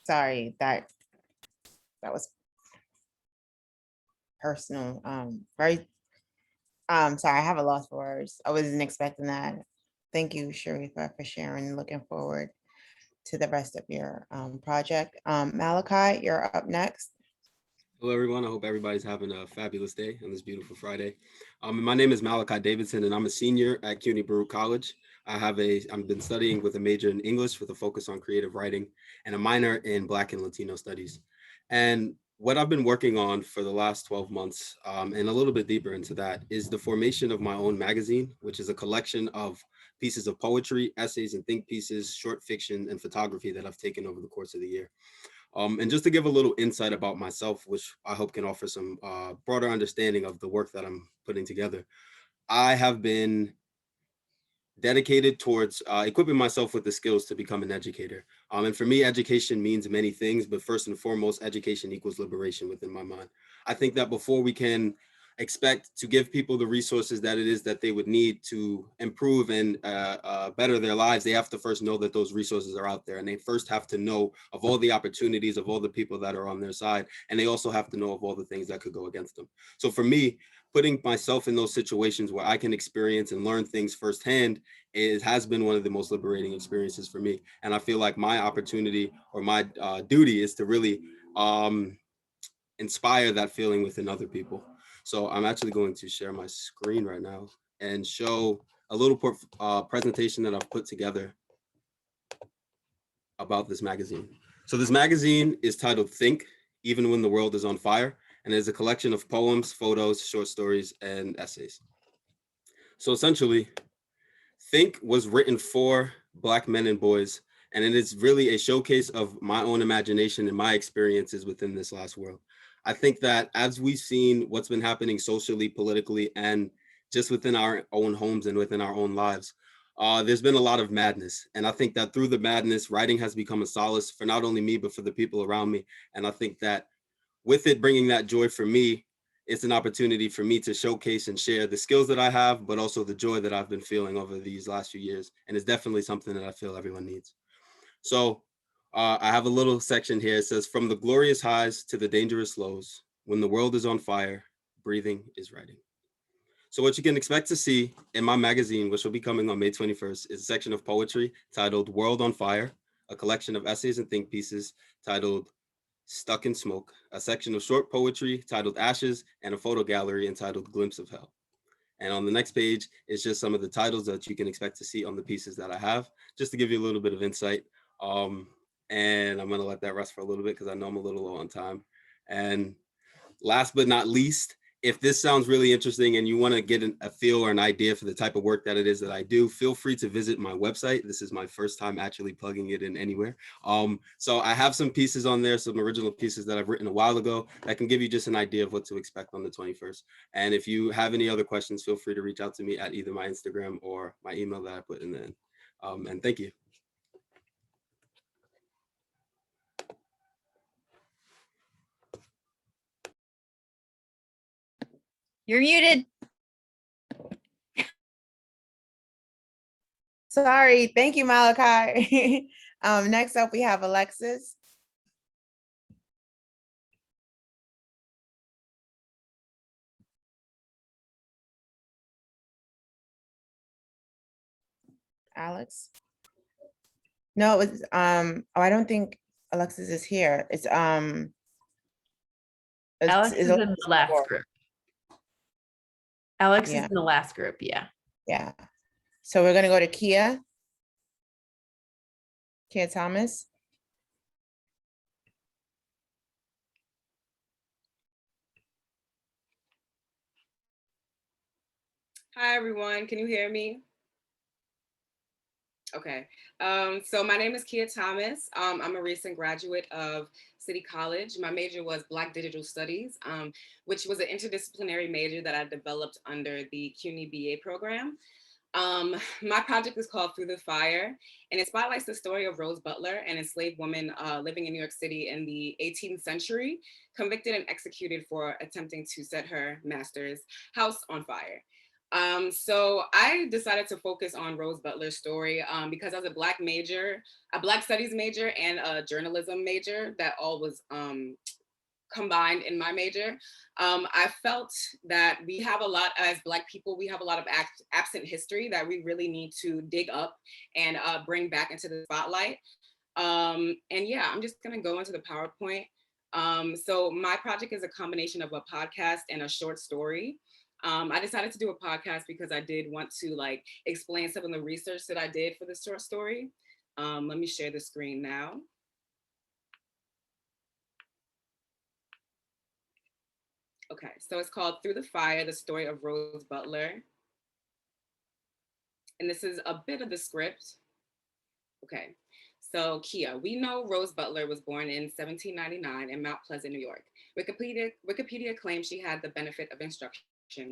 Sorry, that was personal. Very sorry, I have a loss for words. I wasn't expecting that. Thank you, Sharifa, for sharing. Looking forward to the rest of your project. Malachi, you're up next. Hello, everyone. I hope everybody's having a fabulous day on this beautiful Friday. My name is Malachi Davidson, and I'm a senior at CUNY Peer College. I've been studying with a major in English with a focus on creative writing and a minor in Black and Latino studies. And what I've been working on for the last 12 months, and a little bit deeper into that, is the formation of my own magazine, which is a collection of pieces of poetry, essays, and think pieces, short fiction, and photography that I've taken over the course of the year. And just to give a little insight about myself, which I hope can offer some broader understanding of the work that I'm putting together, I have been dedicated towards equipping myself with the skills to become an educator. And for me, education means many things, but first and foremost, education equals liberation within my mind. I think that before we can expect to give people the resources that it is that they would need to improve and better their lives, they have to first know that those resources are out there. And they first have to know of all the opportunities of all the people that are on their side. And they also have to know of all the things that could go against them. So for me, putting myself in those situations where I can experience and learn things firsthand has been one of the most liberating experiences for me. And I feel like my opportunity or my duty is to really inspire that feeling within other people. So I'm actually going to share my screen right now and show a little presentation that I've put together about this magazine. So this magazine is titled Think, Even When the World is on Fire, and is a collection of poems, photos, short stories, and essays. So essentially, Think was written for Black men and boys, and it is really a showcase of my own imagination and my experiences within this last world. I think that as we've seen what's been happening socially, politically, and just within our own homes and within our own lives, there's been a lot of madness. And I think that through the madness, writing has become a solace for not only me, but for the people around me. And I think that with it bringing that joy for me, it's an opportunity for me to showcase and share the skills that I have, but also the joy that I've been feeling over these last few years. And it's definitely something that I feel everyone needs. So I have a little section here. It says, from the glorious highs to the dangerous lows, when the world is on fire, breathing is writing. So what you can expect to see in my magazine, which will be coming on May 21st, is a section of poetry titled World on Fire, a collection of essays and think pieces titled Stuck in Smoke, a section of short poetry titled Ashes, and a photo gallery entitled Glimpse of Hell. And on the next page is just some of the titles that you can expect to see on the pieces that I have, just to give you a little bit of insight. And I'm gonna let that rest for a little bit because I know I'm a little low on time. And last but not least if this sounds really interesting and you want to get a feel or an idea for the type of work that it is that I do, feel free to visit my website. This is my first time actually plugging it in anywhere. So I have some pieces on there, some original pieces that I've written a while ago that can give you just an idea of what to expect on the 21st. And if you have any other questions, feel free to reach out to me at either my Instagram or my email that I put in the end. And thank you. You're muted. Sorry. Thank you, Malachi. Next up, we have Alexis. Alex? No, it's oh, I don't think Alexis is here. It's Alex is in the last group. Alex is in the last group, yeah. Yeah. So we're gonna go to Kia. Kia Thomas. Hi, everyone. Can you hear me? Okay. So my name is Kia Thomas. I'm a recent graduate of City College. My major was Black Digital Studies, which was an interdisciplinary major that I developed under the CUNY BA program. My project is called Through the Fire, and it spotlights the story of Rose Butler, an enslaved woman living in New York City in the 18th century, convicted and executed for attempting to set her master's house on fire. So I decided to focus on Rose Butler's story because as a Black Studies major and a journalism major that all was combined in my major, I felt that we have a lot, as Black people, we have a lot of absent history that we really need to dig up and bring back into the spotlight. And yeah, I'm just gonna go into the PowerPoint. So my project is a combination of a podcast and a short story. I decided to do a podcast because I did want to explain some of the research that I did for this short story. Let me share the screen now. Okay, so it's called Through the Fire, the story of Rose Butler. And this is a bit of the script. Okay, so Kia, we know Rose Butler was born in 1799 in Mount Pleasant, New York. Wikipedia claims she had the benefit of instruction,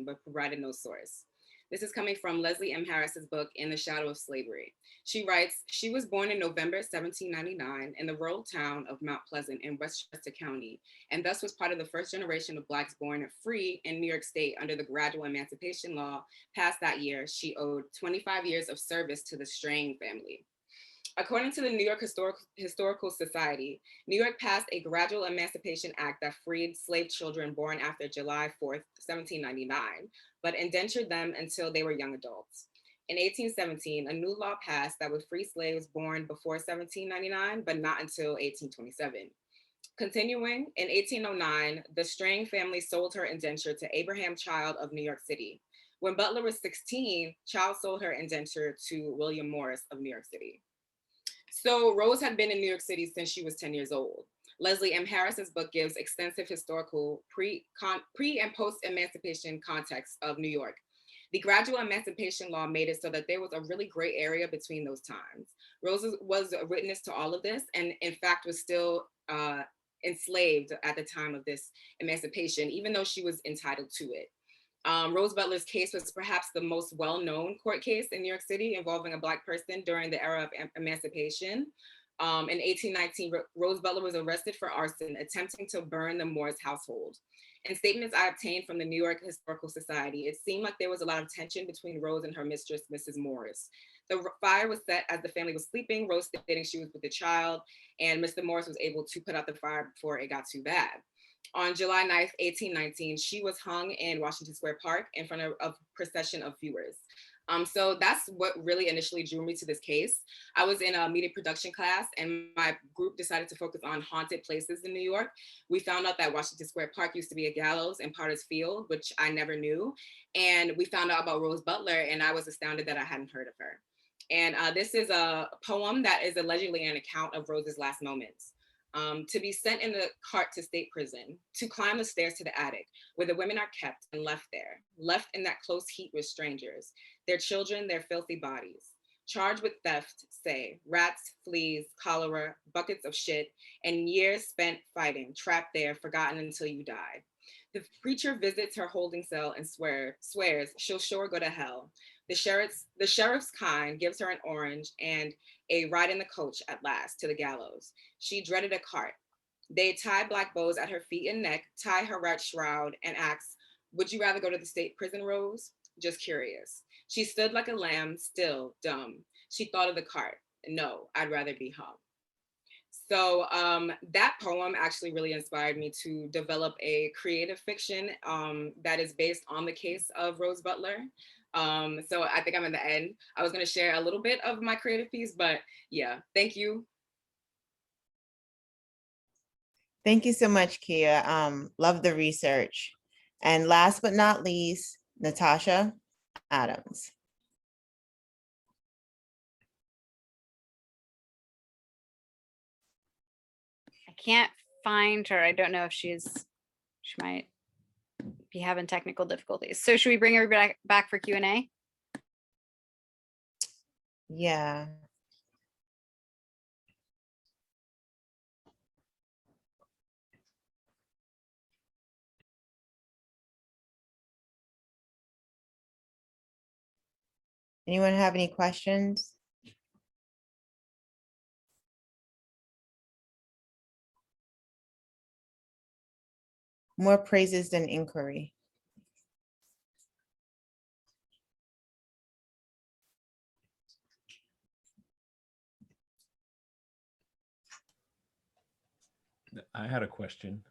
but provided no source. This is coming from Leslie M. Harris's book, In the Shadow of Slavery. She writes, she was born in November 1799 in the rural town of Mount Pleasant in Westchester County, and thus was part of the first generation of Blacks born free in New York State under the gradual emancipation law passed that year. She owed 25 years of service to the Strang family. According to the New York Historical Society, New York passed a gradual emancipation act that freed slave children born after July 4th, 1799, but indentured them until they were young adults. In 1817, a new law passed that would free slaves born before 1799, but not until 1827. Continuing, in 1809, the Strang family sold her indenture to Abraham Child of New York City. When Butler was 16, Child sold her indenture to William Morris of New York City. So Rose had been in New York City since she was 10 years old. Leslie M. Harris's book gives extensive historical pre and post-emancipation context of New York. The gradual emancipation law made it so that there was a really gray area between those times. Rose was a witness to all of this and in fact was still enslaved at the time of this emancipation, even though she was entitled to it. Rose Butler's case was perhaps the most well-known court case in New York City involving a Black person during the era of emancipation. In 1819, Rose Butler was arrested for arson, attempting to burn the Morris household. In statements I obtained from the New York Historical Society, it seemed like there was a lot of tension between Rose and her mistress, Mrs. Morris. The fire was set as the family was sleeping, Rose stating she was with the child, and Mr. Morris was able to put out the fire before it got too bad. On July 9th, 1819, she was hung in Washington Square Park in front of a procession of viewers. So that's what really initially drew me to this case. I was in a media production class and my group decided to focus on haunted places in New York. We found out that Washington Square Park used to be a gallows in Potter's Field, which I never knew. And we found out about Rose Butler and I was astounded that I hadn't heard of her. And this is a poem that is allegedly an account of Rose's last moments. to be sent in the cart to state prison, to climb the stairs to the attic, where the women are kept and left there, left in that close heat with strangers, their children, their filthy bodies, charged with theft, say, rats, fleas, cholera, buckets of shit, and years spent fighting, trapped there, forgotten until you die. The preacher visits her holding cell and swears she'll sure go to hell. The sheriff's kind gives her an orange and a ride in the coach at last to the gallows. She dreaded a cart. They tie black bows at her feet and neck, tie her red shroud, and asks, would you rather go to the state prison, Rose? Just curious. She stood like a lamb, still, dumb. She thought of the cart. No, I'd rather be hung. So that poem actually really inspired me to develop a creative fiction that is based on the case of Rose Butler. So I think I'm in the end. I was going to share a little bit of my creative piece, but yeah, thank you. Thank you so much, Kia. Love the research. And last but not least, Natasha Adams. I can't find her. I don't know if she might be having technical difficulties. So should we bring everybody back for Q&A? Yeah. Anyone have any questions? More praises than inquiry. I had a question.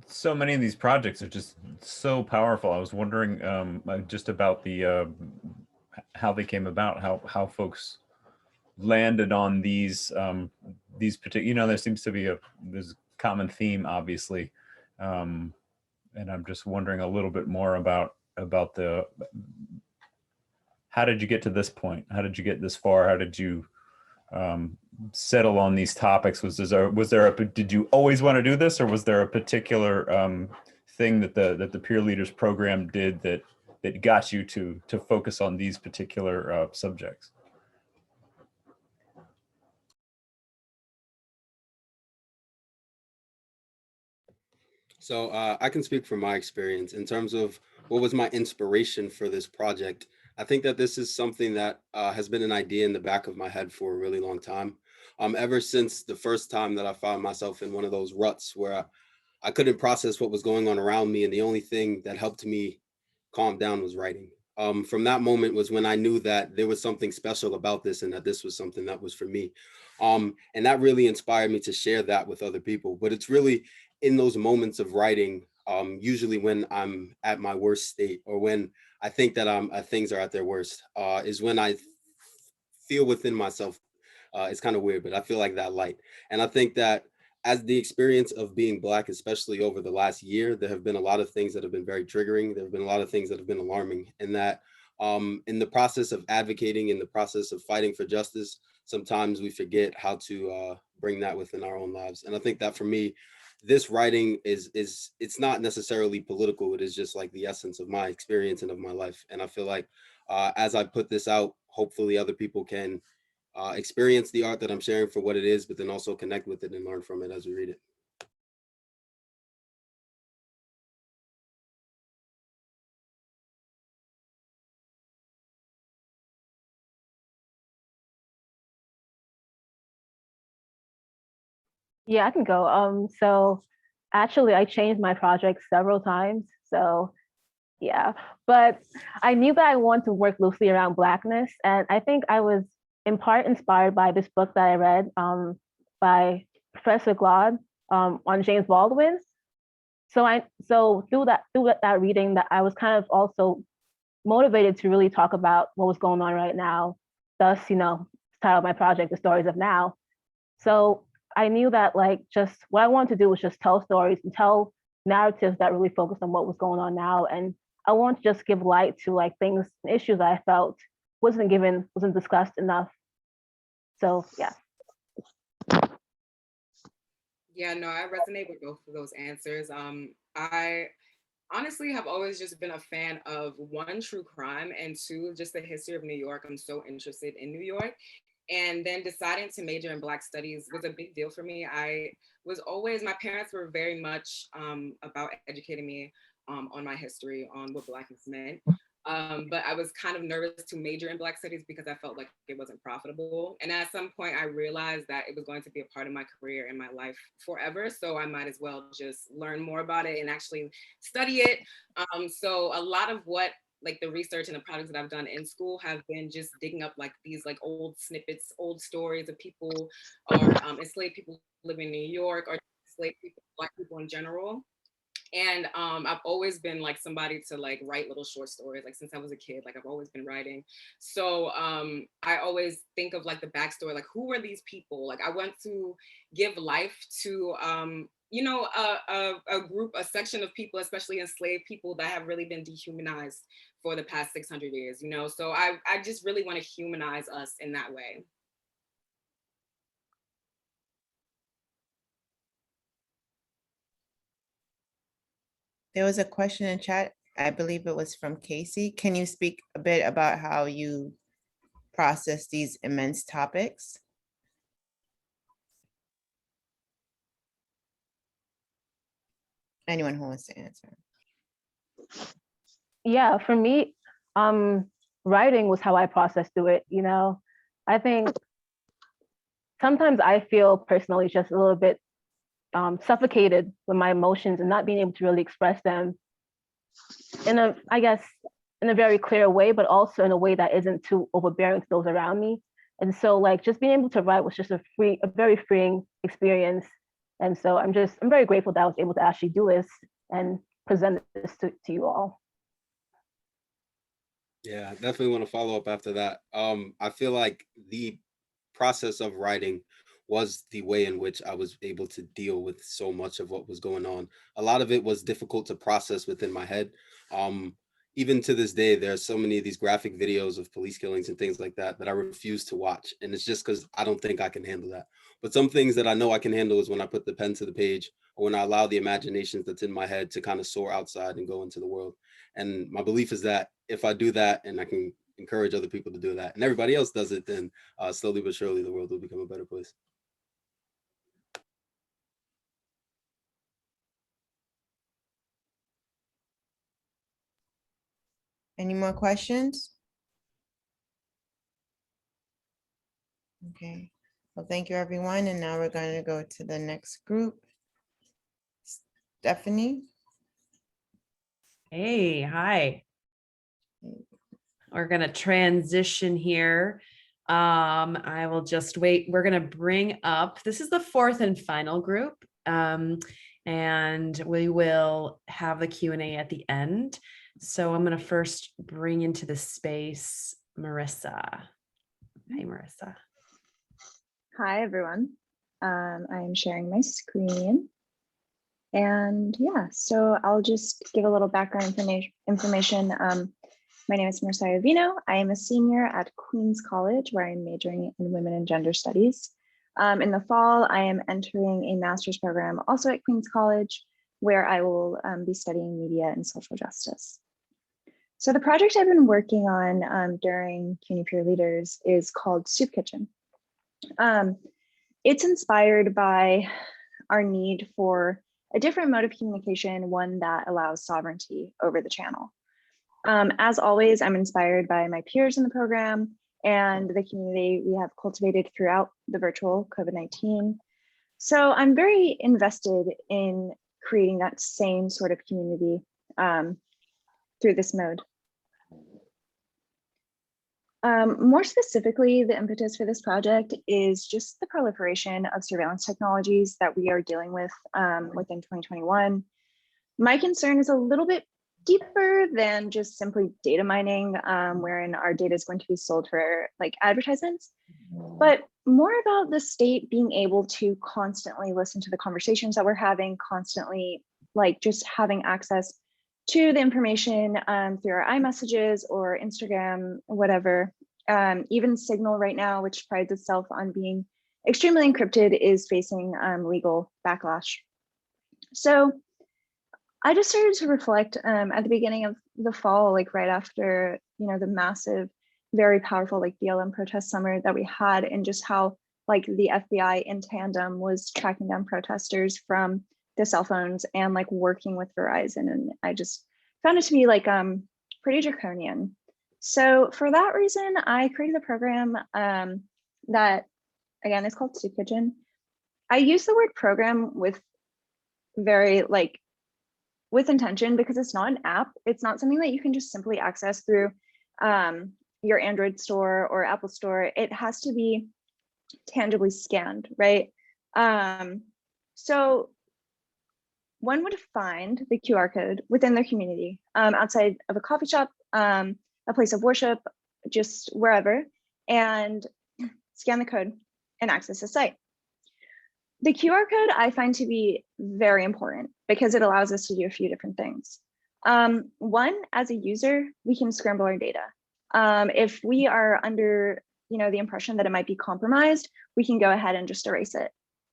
So many of these projects are just so powerful. I was wondering just about the how they came about, how folks landed on these particular, you know, there seems to be there's a common theme, obviously. And I'm just wondering a little bit more about how did you get to this point? How did you get this far? How did you settle on these topics? Did you always want to do this, or was there a particular thing that the Peer Leaders program did that got you to focus on these particular subjects? So I can speak from my experience in terms of what was my inspiration for this project. I think that this is something that has been an idea in the back of my head for a really long time. Ever since the first time that I found myself in one of those ruts where I couldn't process what was going on around me, and the only thing that helped me calm down was writing. From that moment was when I knew that there was something special about this and that this was something that was for me. And that really inspired me to share that with other people. But it's really in those moments of writing, usually when I'm at my worst state, or when I think that things are at their worst, is when I feel within myself. It's kind of weird, but I feel like that light. And I think that as the experience of being Black, especially over the last year, there have been a lot of things that have been very triggering. There have been a lot of things that have been alarming, and that in the process of advocating, in the process of fighting for justice, sometimes we forget how to bring that within our own lives. And I think that for me, this writing it's not necessarily political. It is just like the essence of my experience and of my life. And I feel like as I put this out, hopefully other people can experience the art that I'm sharing for what it is, but then also connect with it and learn from it as we read it. Yeah, I can go. So actually I changed my project several times. So yeah, but I knew that I wanted to work loosely around Blackness. And I think I was in part inspired by this book that I read by Professor Glaude on James Baldwin. So through that reading, that I was kind of also motivated to really talk about what was going on right now. Thus, titled my project, The Stories of Now. So I knew that just what I wanted to do was just tell stories and tell narratives that really focused on what was going on now. And I want to just give light to things, issues that I felt wasn't discussed enough. So yeah. Yeah, no, I resonate with both of those answers. I honestly have always just been a fan of one, true crime, and two, just the history of New York. I'm so interested in New York. And then deciding to major in Black studies was a big deal for me. My parents were very much about educating me on my history, on what Blackness meant. But I was kind of nervous to major in Black studies because I felt like it wasn't profitable. And at some point I realized that it was going to be a part of my career and my life forever. So I might as well just learn more about it and actually study it. So a lot of what like the research and the projects that I've done in school have been just digging up like these like old snippets, old stories of people or enslaved people living in New York or enslaved people, Black people in general. And I've always been like somebody to like write little short stories, like since I was a kid, like I've always been writing. So I always think of like the backstory, like who were these people? Like I want to give life to, you know, a group, a section of people, especially enslaved people that have really been dehumanized for the past 600 years, you know? So I just really want to humanize us in that way. There was a question in chat. I believe it was from Casey. Can you speak a bit about how you process these immense topics? Anyone who wants to answer. Yeah, for me, writing was how I processed through it, you know. I think sometimes I feel personally just a little bit suffocated with my emotions and not being able to really express them in a, I guess, in a very clear way, but also in a way that isn't too overbearing to those around me. And so like just being able to write was just a very freeing experience. And so I'm very grateful that I was able to actually do this and present this to you all. Yeah, definitely want to follow up after that. I feel like the process of writing was the way in which I was able to deal with so much of what was going on. A lot of it was difficult to process within my head. Even to this day, there are so many of these graphic videos of police killings and things like that that I refuse to watch. And it's just because I don't think I can handle that. But some things that I know I can handle is when I put the pen to the page or when I allow the imaginations that's in my head to kind of soar outside and go into the world. And my belief is that if I do that and I can encourage other people to do that and everybody else does it, then slowly but surely the world will become a better place. Any more questions? Okay, well, thank you, everyone. And now we're going to go to the next group. Stephanie. Hey, hi. We're going to transition here. I will just wait. We're going to bring up, this is the fourth and final group. And we will have the Q&A at the end. So I'm going to first bring into the space Marissa. Hi, Marissa. Hi, everyone. I'm sharing my screen. And yeah, so I'll just give a little background information. My name is Marissa Avino. I am a senior at Queens College, where I'm majoring in women and gender studies. In the fall, I am entering a master's program also at Queens College, where I will be studying media and social justice. So the project I've been working on during CUNY Peer Leaders is called Soup Kitchen. It's inspired by our need for a different mode of communication, one that allows sovereignty over the channel. As always, I'm inspired by my peers in the program and the community we have cultivated throughout the virtual COVID-19. So I'm very invested in creating that same sort of community through this mode. More specifically, the impetus for this project is just the proliferation of surveillance technologies that we are dealing with within 2021. My concern is a little bit deeper than just simply data mining, wherein our data is going to be sold for like advertisements, but more about the state being able to constantly listen to the conversations that we're having, constantly like just having access to the information through our iMessages or Instagram, whatever. Even Signal right now, which prides itself on being extremely encrypted is facing legal backlash. So I just started to reflect at the beginning of the fall, like right after, the massive, very powerful like BLM protest summer that we had, and just how like the FBI in tandem was tracking down protesters from the cell phones and like working with Verizon. And I just found it to be like pretty draconian. So for that reason, I created a program that, again, is called Soup Kitchen. I use the word program with with intention, because it's not an app. It's not something that you can just simply access through your Android store or Apple store. It has to be tangibly scanned, right? So one would find the QR code within their community, outside of a coffee shop, a place of worship, just wherever, and scan the code and access the site. The QR code I find to be very important because it allows us to do a few different things. One, as a user, we can scramble our data. If we are under the impression that it might be compromised, we can go ahead and just erase it.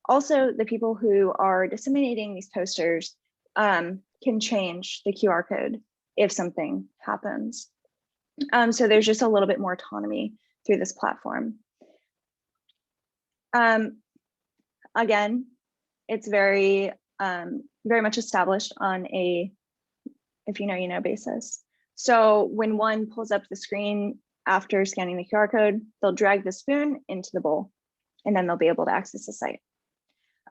Also, the people who are disseminating these posters can change the QR code if something happens. So there's just a little bit more autonomy through this platform. Again, it's very much established on a if you know, you know basis. So when one pulls up the screen after scanning the QR code, they'll drag the spoon into the bowl, and then they'll be able to access the site.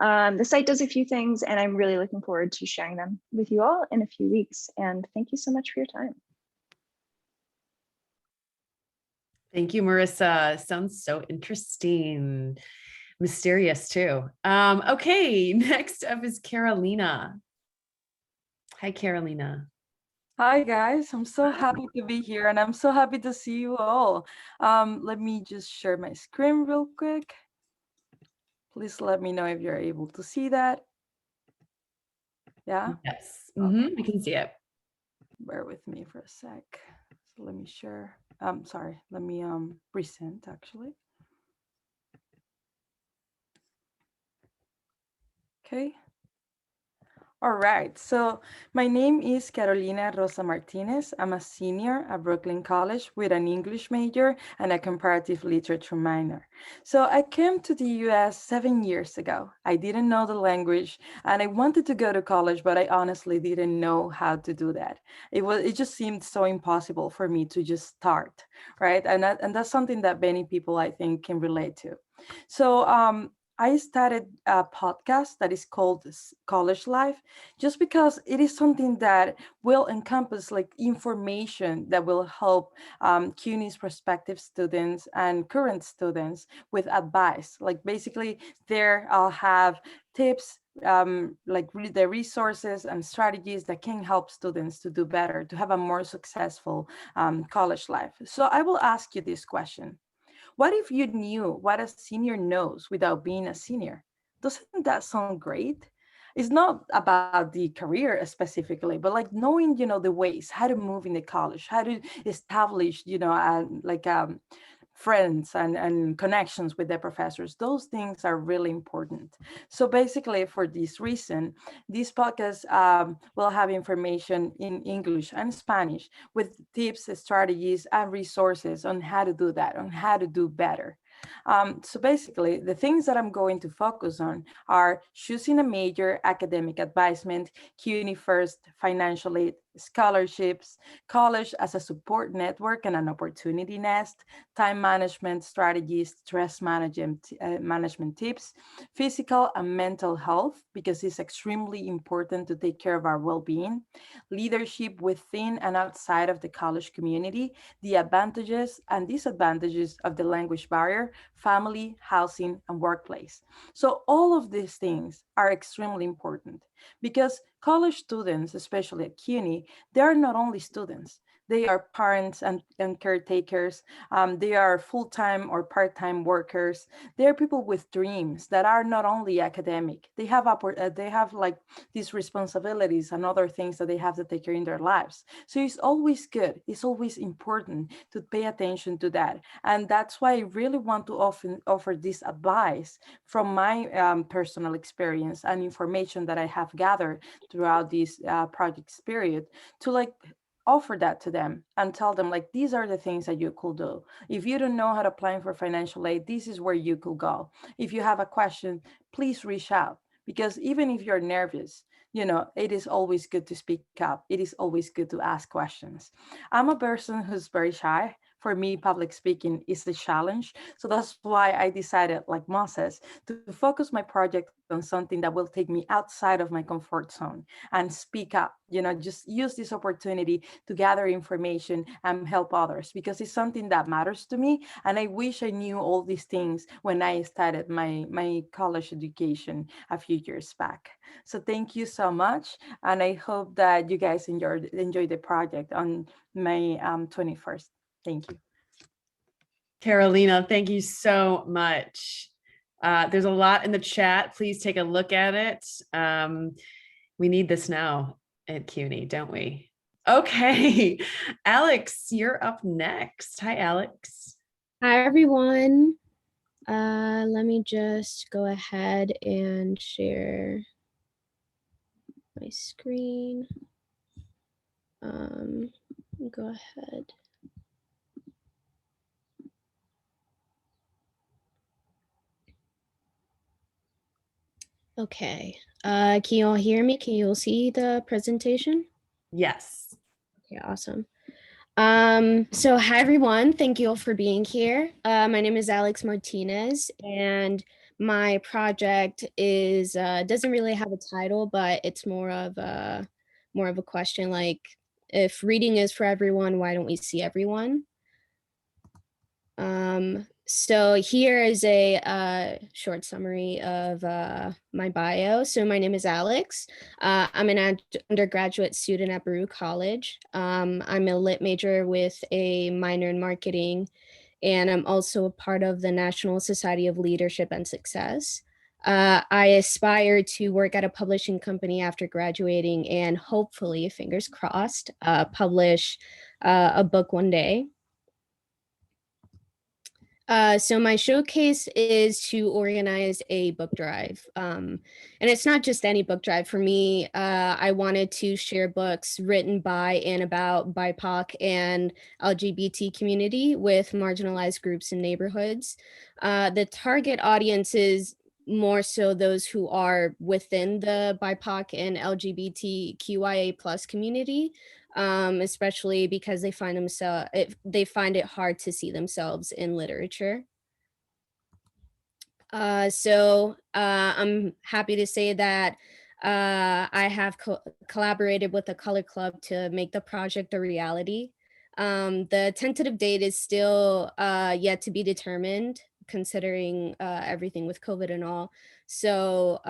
The site does a few things, and I'm really looking forward to sharing them with you all in a few weeks. And thank you so much for your time. Thank you, Marissa. Sounds so interesting. Mysterious too. Okay, next up is Carolina. Hi, Carolina. Hi guys, I'm so happy to be here and I'm so happy to see you all. Let me just share my screen real quick. Please let me know if you're able to see that. Yeah? Yes, we can see it. Bear with me for a sec. So let me share. Sorry, let me present actually. Okay. All right, so my name is Carolina Rosa Martinez. I'm a senior at Brooklyn College with an English major and a comparative literature minor. So I came to the US 7 years ago. I didn't know the language and I wanted to go to college, but I honestly didn't know how to do that. It just seemed so impossible for me to just start, right? And that's something that many people I think can relate to. So I started a podcast that is called College Life, just because it is something that will encompass like information that will help CUNY's prospective students and current students with advice. Like basically there I'll have tips, like the resources and strategies that can help students to do better, to have a more successful college life. So I will ask you this question. What if you knew what a senior knows without being a senior? Doesn't that sound great? It's not about the career specifically, but like knowing, the ways, how to move in the college, how to establish, friends and connections with the professors. Those things are really important. So basically for this reason, this podcast will have information in English and Spanish with tips, strategies, and resources on how to do that, on how to do better. So basically, the things that I'm going to focus on are choosing a major, academic advisement, CUNY First, financial aid, scholarships, college as a support network and an opportunity nest, time management strategies, stress management tips, physical and mental health, because it's extremely important to take care of our well-being, leadership within and outside of the college community, the advantages and disadvantages of the language barrier, family, housing, and workplace. So all of these things are extremely important because college students, especially at CUNY, they are not only students, They are parents and caretakers. They are full-time or part-time workers. They are people with dreams that are not only academic. They have like these responsibilities and other things that they have to take care in their lives. So it's always good. It's always important to pay attention to that. And that's why I really want to often offer this advice from my personal experience and information that I have gathered throughout this project's period to like offer that to them and tell them like these are the things that you could do. If you don't know how to apply for financial aid, this is where you could go. If you have a question, please reach out, because even if you're nervous, you know, it is always good to speak up. It is always good to ask questions. I'm a person who's very shy. For me, public speaking is the challenge. So that's why I decided, like Moses, to focus my project on something that will take me outside of my comfort zone and speak up, you know, just use this opportunity to gather information and help others, because it's something that matters to me. And I wish I knew all these things when I started my college education a few years back. So thank you so much. And I hope that you guys enjoy the project on May 21st. Thank you. Carolina, thank you so much. There's a lot in the chat. Please take a look at it. We need this now at CUNY, don't we? Okay, Alex, you're up next. Hi, Alex. Hi, everyone. Let me just go ahead and share my screen. Go ahead. Okay. Can you all hear me? Can you all see the presentation? Yes. Okay, awesome. So hi everyone, thank you all for being here. My name is Alex Martinez, and my project is doesn't really have a title, but it's more of a question, like, if reading is for everyone, why don't we see everyone? So here is a short summary of my bio. So my name is Alex. I'm an undergraduate student at Baruch College. I'm a lit major with a minor in marketing, and I'm also a part of the National Society of Leadership and Success. I aspire to work at a publishing company after graduating and hopefully, fingers crossed, publish a book one day. So my showcase is to organize a book drive. And it's not just any book drive. For me, I wanted to share books written by and about BIPOC and LGBT community with marginalized groups and neighborhoods. The target audience is more so those who are within the BIPOC and LGBTQIA plus community. Especially because they find it hard to see themselves in literature. I'm happy to say that I have collaborated with the Color Club to make the project a reality. The tentative date is still yet to be determined, considering everything with COVID and all. So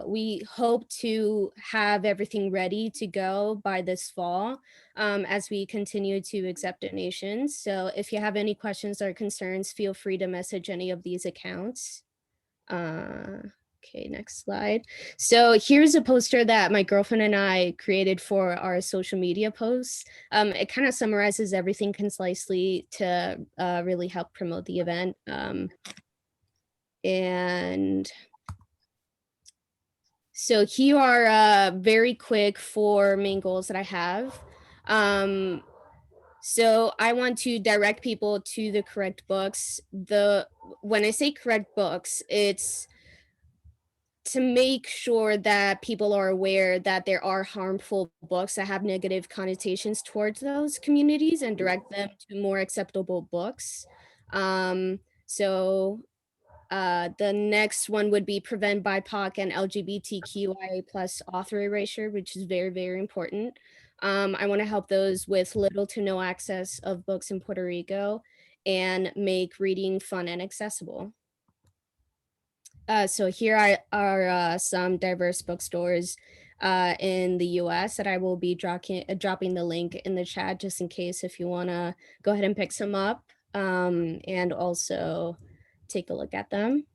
we hope to have everything ready to go by this fall as we continue to accept donations. So if you have any questions or concerns, feel free to message any of these accounts. Okay, next slide. So here's a poster that my girlfriend and I created for our social media posts. It kind of summarizes everything concisely to really help promote the event. And so here are very quick 4 main goals that I have. So I want to direct people to the correct books. When I say correct books, it's to make sure that people are aware that there are harmful books that have negative connotations towards those communities and direct them to more acceptable books. The next one would be prevent BIPOC and LGBTQIA plus author erasure, which is very, very important. I want to help those with little to no access of books in Puerto Rico and make reading fun and accessible. So here are some diverse bookstores in the US that I will be dropping the link in the chat just in case if you want to go ahead and pick some up and also take a look at them.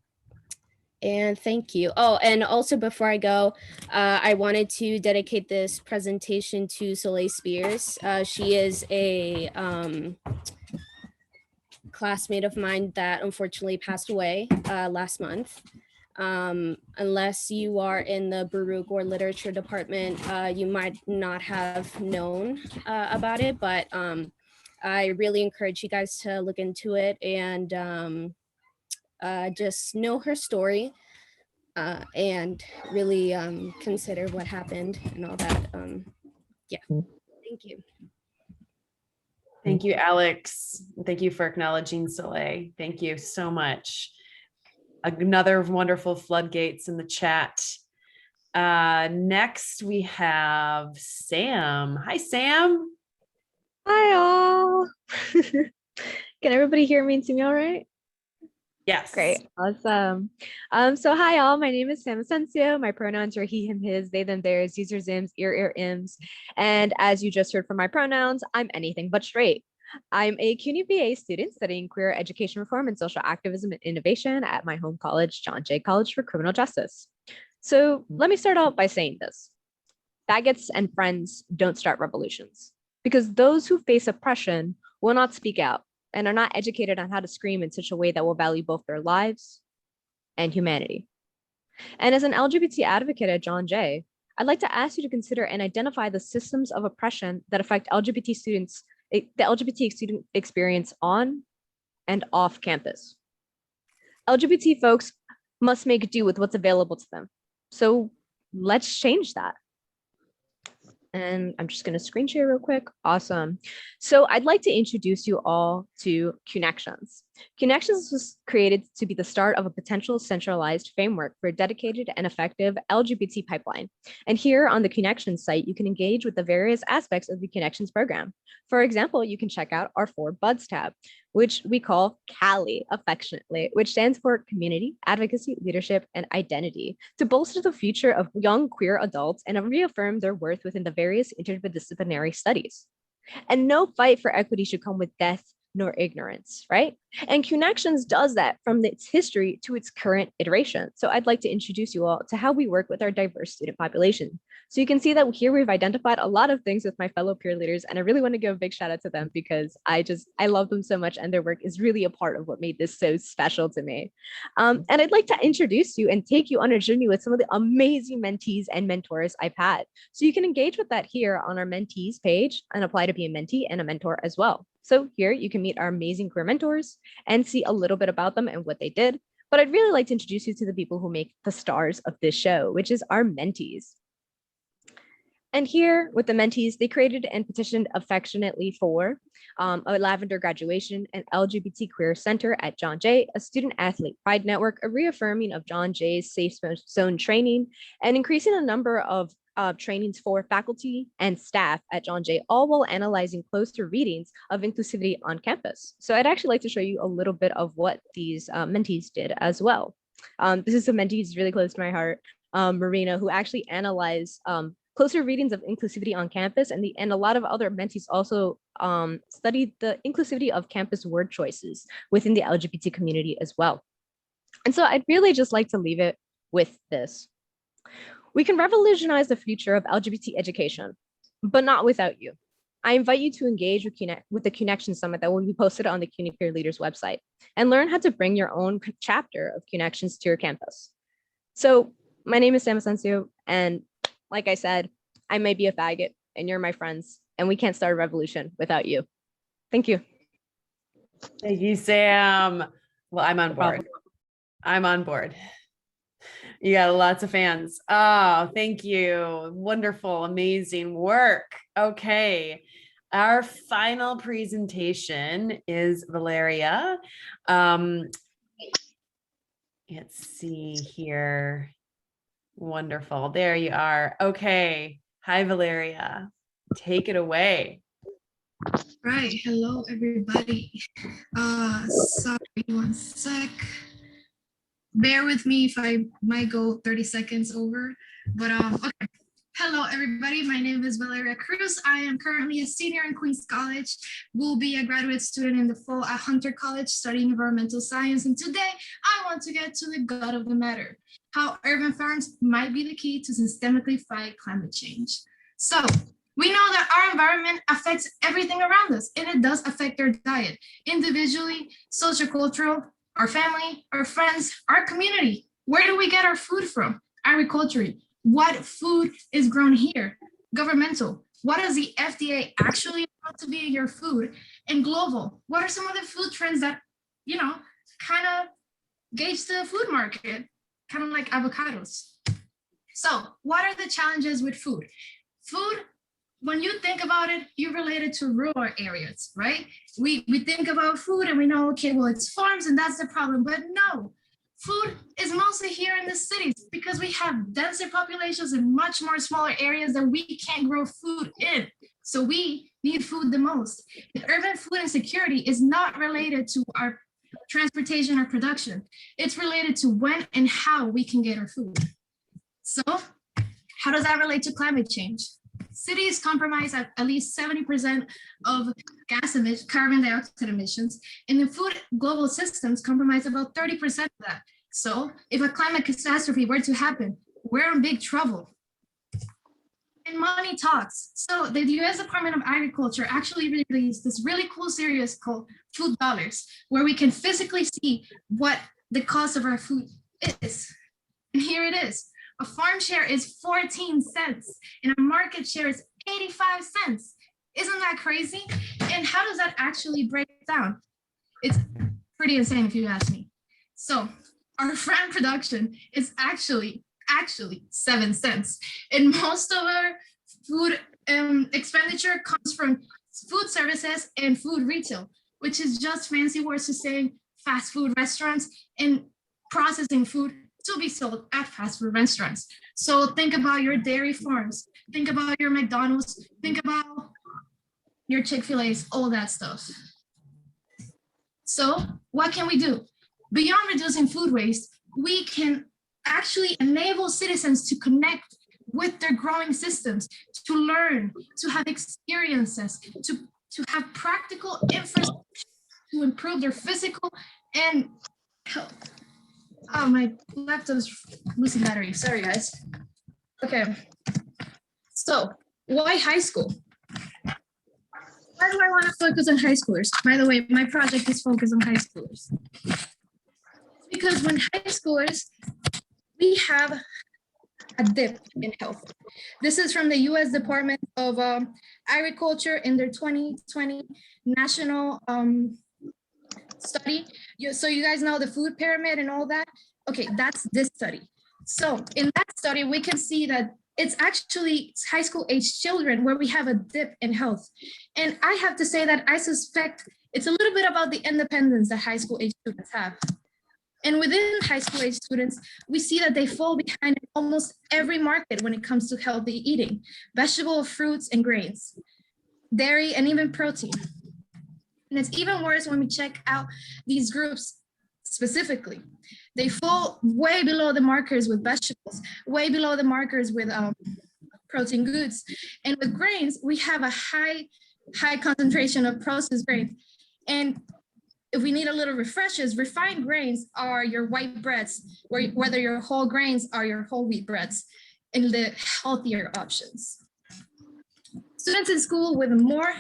And thank you. Oh, and also before I go, I wanted to dedicate this presentation to Soleil Spears. She is a classmate of mine that unfortunately passed away last month. Unless you are in the Baruch or literature department, you might not have known about it, but I really encourage you guys to look into it and just know her story and really consider what happened and all that. Yeah, thank you. Thank you, Alex. Thank you for acknowledging Soleil. Thank you so much. Another wonderful floodgates in the chat. Next we have Sam. Hi, Sam. Hi, all. Can everybody hear me and see me all right? Yes. Great. Awesome. So hi, all. My name is Sam Asensio. My pronouns are he, him, his, they, them, theirs, users, ims, ims. And as you just heard from my pronouns, I'm anything but straight. I'm a CUNY PA student studying queer education reform and social activism and innovation at my home college, John Jay College for Criminal Justice. So let me start out by saying this. Faggots and friends don't start revolutions, because those who face oppression will not speak out and are not educated on how to scream in such a way that will value both their lives and humanity. And as an LGBT advocate at John Jay, I'd like to ask you to consider and identify the systems of oppression that affect LGBT students, the LGBT student experience on and off campus. LGBT folks must make do with what's available to them. So let's change that. And I'm just going to screen share real quick. Awesome. So I'd like to introduce you all to Connections. Connections was created to be the start of a potential centralized framework for a dedicated and effective LGBT pipeline. And here on the Connections site, you can engage with the various aspects of the Connections program. For example, you can check out our 4 Buds tab, which we call CALI affectionately, which stands for Community, Advocacy, Leadership, and Identity, to bolster the future of young queer adults and reaffirm their worth within the various interdisciplinary studies. And no fight for equity should come with death nor ignorance, right? And Connections does that from its history to its current iteration. So I'd like to introduce you all to how we work with our diverse student population. So you can see that here we've identified a lot of things with my fellow peer leaders, and I really want to give a big shout out to them because I love them so much, and their work is really a part of what made this so special to me. And I'd like to introduce you and take you on a journey with some of the amazing mentees and mentors I've had. So you can engage with that here on our mentees page and apply to be a mentee and a mentor as well. So here you can meet our amazing queer mentors and see a little bit about them and what they did. But I'd really like to introduce you to the people who make the stars of this show, which is our mentees. And here with the mentees, they created and petitioned affectionately for a Lavender graduation, an LGBT queer center at John Jay, a student athlete pride network, a reaffirming of John Jay's safe zone training, and increasing the number of trainings for faculty and staff at John Jay, all while analyzing closer readings of inclusivity on campus. So I'd actually like to show you a little bit of what these mentees did as well. This is some mentees really close to my heart, Marina, who actually analyzed closer readings of inclusivity on campus, and a lot of other mentees also studied the inclusivity of campus word choices within the LGBT community as well. And so I'd really just like to leave it with this. We can revolutionize the future of LGBT education, but not without you. I invite you to engage with the Connection Summit that will be posted on the CUNY Peer Leaders website and learn how to bring your own chapter of Connections to your campus. So my name is Sam Asensio, and like I said, I may be a faggot and you're my friends, and we can't start a revolution without you. Thank you. Thank you, Sam. Well, I'm on board. I'm on board. You got lots of fans. Oh, thank you. Wonderful, amazing work. Okay. Our final presentation is Valeria. Let's see here. Wonderful. There you are. Okay. Hi, Valeria. Take it away. Right. Hello, everybody. Sorry, one sec. Bear with me if I might go 30 seconds over, but okay. Hello, everybody. My name is Valeria Cruz. I am currently a senior in Queens College. Will be a graduate student in the fall at Hunter College studying environmental science. And today I want to get to the gut of the matter, how urban farms might be the key to systemically fight climate change. So we know that our environment affects everything around us, and it does affect our diet, individually, sociocultural, our family, our friends, our community. Where do we get our food from? Agriculture. What food is grown here? Governmental. What does the FDA actually want to be in your food? And global. What are some of the food trends that, kind of gauge the food market? Kind of like avocados. So what are the challenges with food? Food, when you think about it, you relate it to rural areas, right? We think about food and we know, okay, well, it's farms and that's the problem, but no. Food is mostly here in the cities because we have denser populations in much more smaller areas that we can't grow food in. So we need food the most. And urban food insecurity is not related to our transportation or production. It's related to when and how we can get our food. So how does that relate to climate change? Cities comprise at least 70% of carbon dioxide emissions, and the food global systems comprise about 30% of that. So if a climate catastrophe were to happen, we're in big trouble. And money talks. So the US Department of Agriculture actually released this really cool series called Food Dollars, where we can physically see what the cost of our food is. And here it is. A farm share is 14 cents and a market share is 85 cents. Isn't that crazy? And how does that actually break down? It's pretty insane if you ask me. So our farm production is actually 7 cents. And most of our food expenditure comes from food services and food retail, which is just fancy words to saying fast food restaurants and processing food to be sold at fast food restaurants. So think about your dairy farms, think about your McDonald's, think about your Chick-fil-A's, all that stuff. So what can we do? Beyond reducing food waste, we can actually enable citizens to connect with their growing systems, to learn, to have experiences, to have practical infrastructure to improve their physical and health. Oh, my laptop's losing battery. Sorry, guys. Okay. So, why high school? Why do I want to focus on high schoolers? By the way, my project is focused on high schoolers. Because when high schoolers, we have a dip in health. This is from the US Department of Agriculture in their 2020 national study. So you guys know the food pyramid and all that? Okay, that's this study. So in that study, we can see that it's actually high school age children where we have a dip in health. And I have to say that I suspect it's a little bit about the independence that high school age students have. And within high school age students, we see that they fall behind in almost every market when it comes to healthy eating, vegetables, fruits, and grains, dairy, and even protein. And it's even worse when we check out these groups specifically. They fall way below the markers with vegetables, way below the markers with protein goods. And with grains, we have a high concentration of processed grains. And if we need a little refreshes, refined grains are your white breads, whether your whole grains are your whole wheat breads, and the healthier options. Students in school with more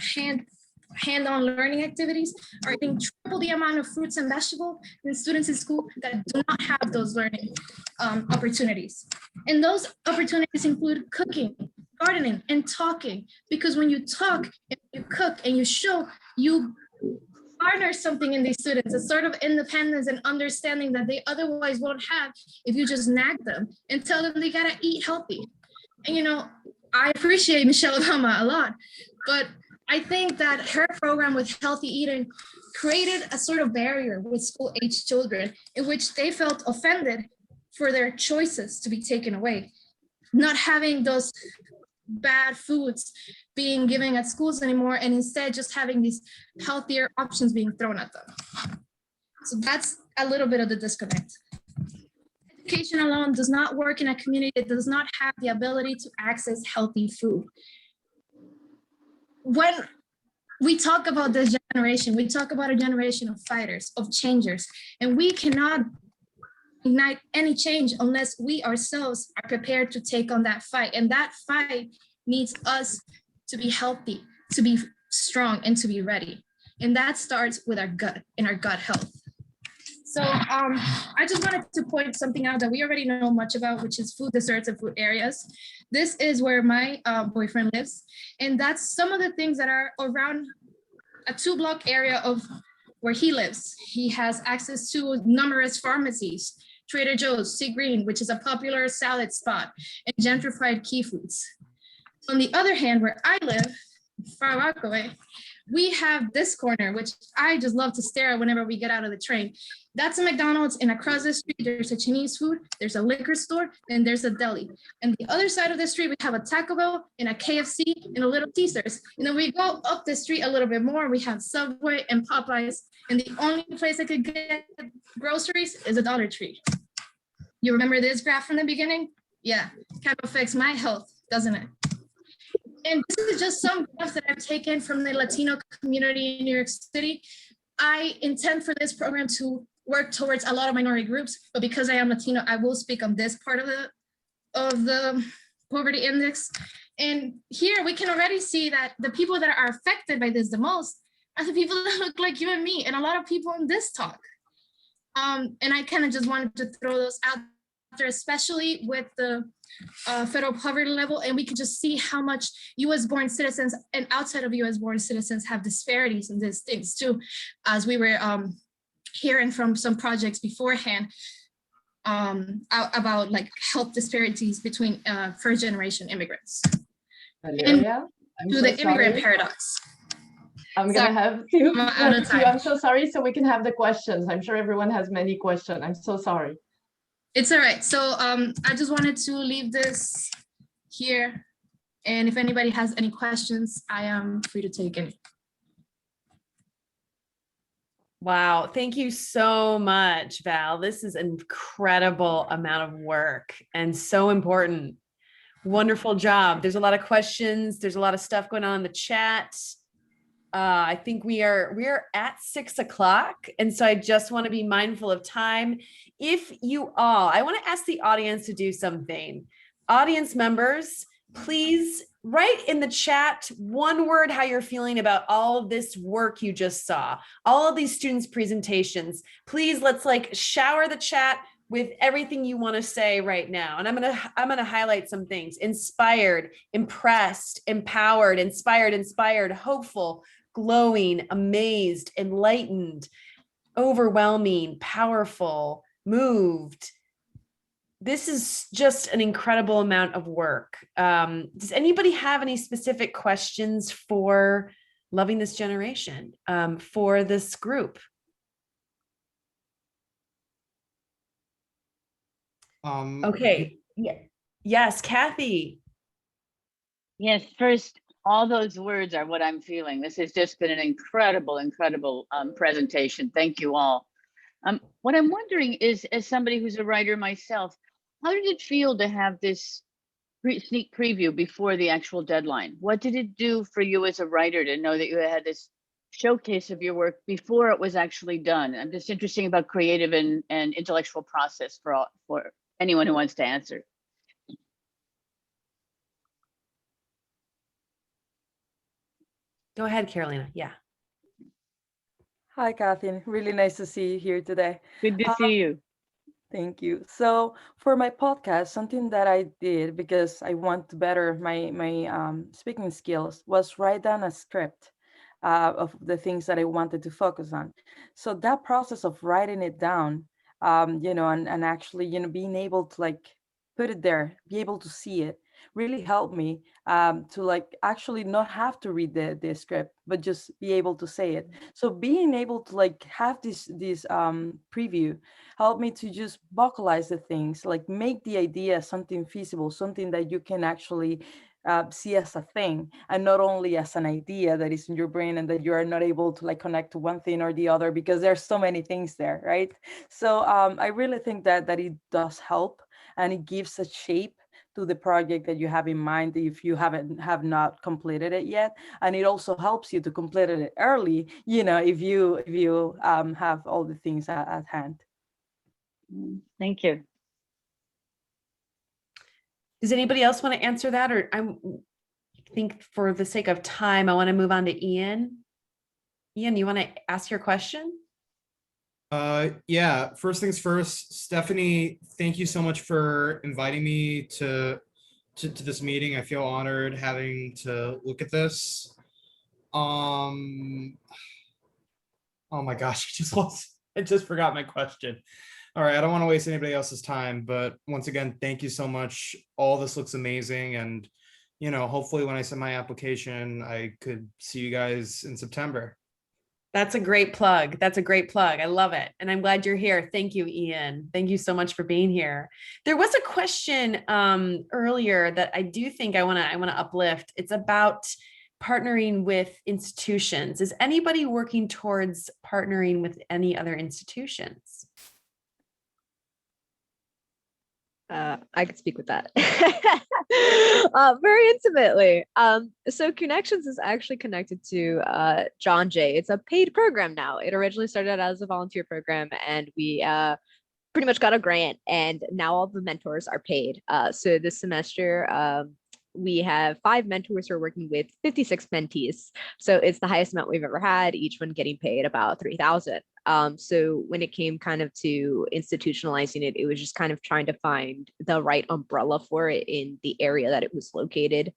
hand-on learning activities are eating triple the amount of fruits and vegetables than students in school that do not have those learning opportunities. And those opportunities include cooking, gardening, and talking, because when you talk, and you cook, and you show, you garner something in these students, a sort of independence and understanding that they otherwise won't have if you just nag them and tell them they gotta eat healthy. And I appreciate Michelle Obama a lot, but I think that her program with healthy eating created a sort of barrier with school-age children in which they felt offended for their choices to be taken away, not having those bad foods being given at schools anymore, and instead just having these healthier options being thrown at them. So that's a little bit of the disconnect. education alone does not work in a community that does not have the ability to access healthy food. When we talk about this generation, we talk about a generation of fighters, of changers, and we cannot ignite any change unless we ourselves are prepared to take on that fight. And that fight needs us to be healthy, to be strong, and to be ready. And that starts with our gut and our gut health. So I just wanted to point something out that we already know much about, which is food deserts and food areas. This is where my boyfriend lives. And that's some of the things that are around a 2-block area of where he lives. He has access to numerous pharmacies, Trader Joe's, Sea Green, which is a popular salad spot, and gentrified key foods. On the other hand, where I live, far Rockaway, we have this corner, which I just love to stare at whenever we get out of the train. That's a McDonald's, and across the street, there's a Chinese food, there's a liquor store, and there's a deli. And the other side of the street, we have a Taco Bell and a KFC and a Little Caesars. And then we go up the street a little bit more, we have Subway and Popeyes. And the only place I could get groceries is a Dollar Tree. You remember this graph from the beginning? Yeah, kind of affects my health, doesn't it? And this is just some graphs that I've taken from the Latino community in New York City. I intend for this program to work towards a lot of minority groups, but because I am Latino, I will speak on this part of the poverty index. And here we can already see that the people that are affected by this the most are the people that look like you and me, and a lot of people in this talk. And I kind of just wanted to throw those out there, especially with the federal poverty level, and we could just see how much US-born citizens and outside of US-born citizens have disparities in these things too, as we were hearing from some projects beforehand about like health disparities between first-generation immigrants. Valeria, I'm to so the immigrant sorry. paradox. I'm Sorry, gonna have to I'm out of cut you. time. I'm so sorry, so we can have the questions. I'm sure everyone has many questions. I'm so sorry. It's all right. So I just wanted to leave this here. And if anybody has any questions, I am free to take any. Wow. Thank you so much, Val. This is an incredible amount of work and so important. Wonderful job. There's a lot of questions. There's a lot of stuff going on in the chat. I think we are at 6 o'clock. And so I just want to be mindful of time. If you all, I want to ask the audience to do something. Audience members, please write in the chat one word how you're feeling about all of this work you just saw, all of these students' presentations. Please, let's like shower the chat with everything you want to say right now. And I'm gonna highlight some things: inspired, impressed, empowered, inspired, hopeful, glowing, amazed, enlightened, overwhelming, powerful, moved. This is just an incredible amount of work. Does anybody have any specific questions for Loving This Generation, for this group? Okay. Yeah. Yes, Kathy. Yes, first, all those words are what I'm feeling. This has just been an incredible presentation. Thank you all. What I'm wondering is, as somebody who's a writer myself, how did it feel to have this sneak preview before the actual deadline? What did it do for you as a writer to know that you had this showcase of your work before it was actually done? I'm just interested about creative and intellectual process for anyone who wants to answer. Go ahead, Carolina. Yeah. Hi, Kathy. Really nice to see you here today. Good to see you. Thank you. So for my podcast, something that I did because I want to better my speaking skills was write down a script of the things that I wanted to focus on. So that process of writing it down, and actually, being able to like put it there, be able to see it, really helped me to like actually not have to read the script, but just be able to say it. So being able to like have this preview helped me to just vocalize the things, like make the idea something feasible, something that you can actually see as a thing, and not only as an idea that is in your brain and that you are not able to like connect to one thing or the other because there's so many things there, right? So I really think that it does help, and it gives a shape to the project that you have in mind if you have not completed it yet, and it also helps you to complete it early, you know, if you have all the things at hand. Thank you. Does anybody else want to answer that? Or I think for the sake of time, I want to move on to Ian. Ian, you want to ask your question? Yeah, first things first, Stephanie, thank you so much for inviting me to this meeting. I feel honored having to look at this. Oh my gosh, I just forgot my question. All right, I don't want to waste anybody else's time, but once again, thank you so much. All this looks amazing, and you know, hopefully when I send my application, I could see you guys in September. That's a great plug. That's a great plug. I love it. And I'm glad you're here. Thank you, Ian. Thank you so much for being here. There was a question earlier that I do think I want to uplift. It's about partnering with institutions. Is anybody working towards partnering with any other institutions? I could speak with that very intimately. So Connections is actually connected to John Jay. It's a paid program now. It originally started as a volunteer program, and we pretty much got a grant, and now all the mentors are paid. So this semester, we have 5 mentors who are working with 56 mentees. So it's the highest amount we've ever had, each one getting paid about $3,000. So when it came kind of to institutionalizing it, it was just kind of trying to find the right umbrella for it in the area that it was located,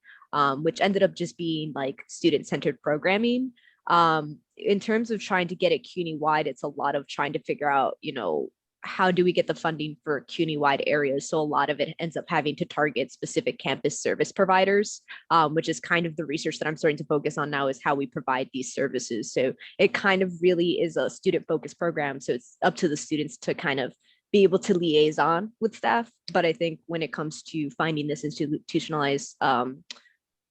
which ended up just being like student-centered programming. In terms of trying to get it CUNY-wide, it's a lot of trying to figure out, you know, how do we get the funding for CUNY-wide areas? So a lot of it ends up having to target specific campus service providers, which is kind of the research that I'm starting to focus on now, is how we provide these services. So it kind of really is a student-focused program. So it's up to the students to kind of be able to liaison with staff. But I think when it comes to finding this institutionalized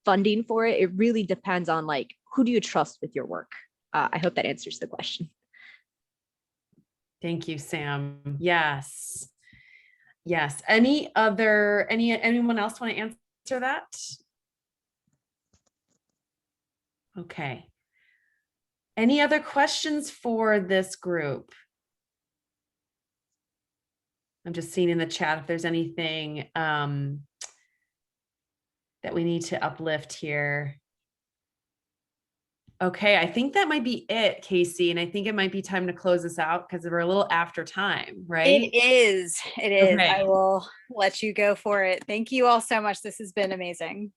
funding for it, it really depends on like, who do you trust with your work? I hope that answers the question. Thank you, Sam. Yes. Yes. Anyone else want to answer that? Okay. Any other questions for this group? I'm just seeing in the chat if there's anything that we need to uplift here. Okay, I think that might be it, Casey. And I think it might be time to close this out because we're a little after time, right? It is. It is. Okay. I will let you go for it. Thank you all so much. This has been amazing.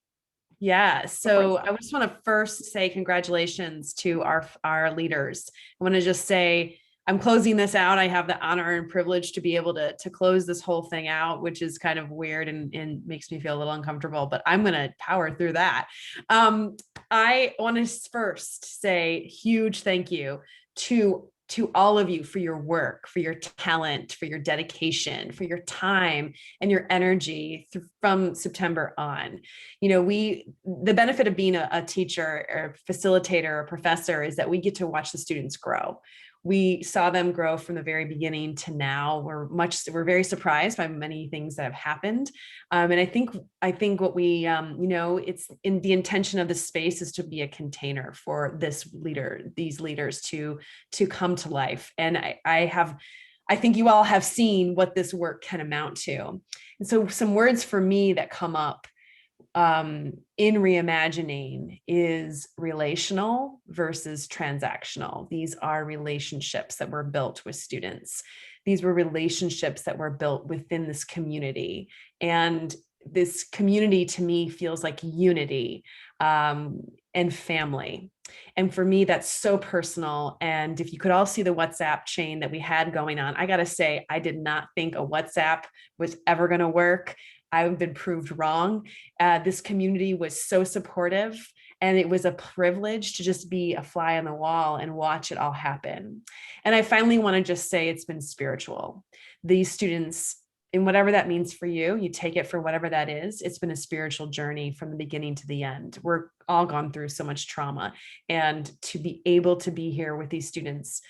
Yeah, so I just want to first say congratulations to our leaders. I want to just say I'm closing this out. I have the honor and privilege to be able to close this whole thing out, which is kind of weird and makes me feel a little uncomfortable, but I'm going to power through that. I want to first say huge thank you to all of you for your work, for your talent, for your dedication, for your time and your energy from September on. You know, the benefit of being a teacher or facilitator or professor is that we get to watch the students grow. We saw them grow from the very beginning to now. We're very surprised by many things that have happened. And I think what we, you know, it's in the intention of this space is to be a container for these leaders to come to life. And I think you all have seen what this work can amount to. And so some words for me that come up in Reimagining is relational versus transactional. These are relationships that were built with students. These were relationships that were built within this community. And this community to me feels like unity and family. And for me, that's so personal. And if you could all see the WhatsApp chain that we had going on, I got to say, I did not think a WhatsApp was ever going to work. I've been proved wrong. This community was so supportive, and it was a privilege to just be a fly on the wall and watch it all happen. And I finally want to just say it's been spiritual. These students And whatever that means for you, you take it for whatever that is. It's been a spiritual journey from the beginning to the end. We're all gone through so much trauma, and to be able to be here with these students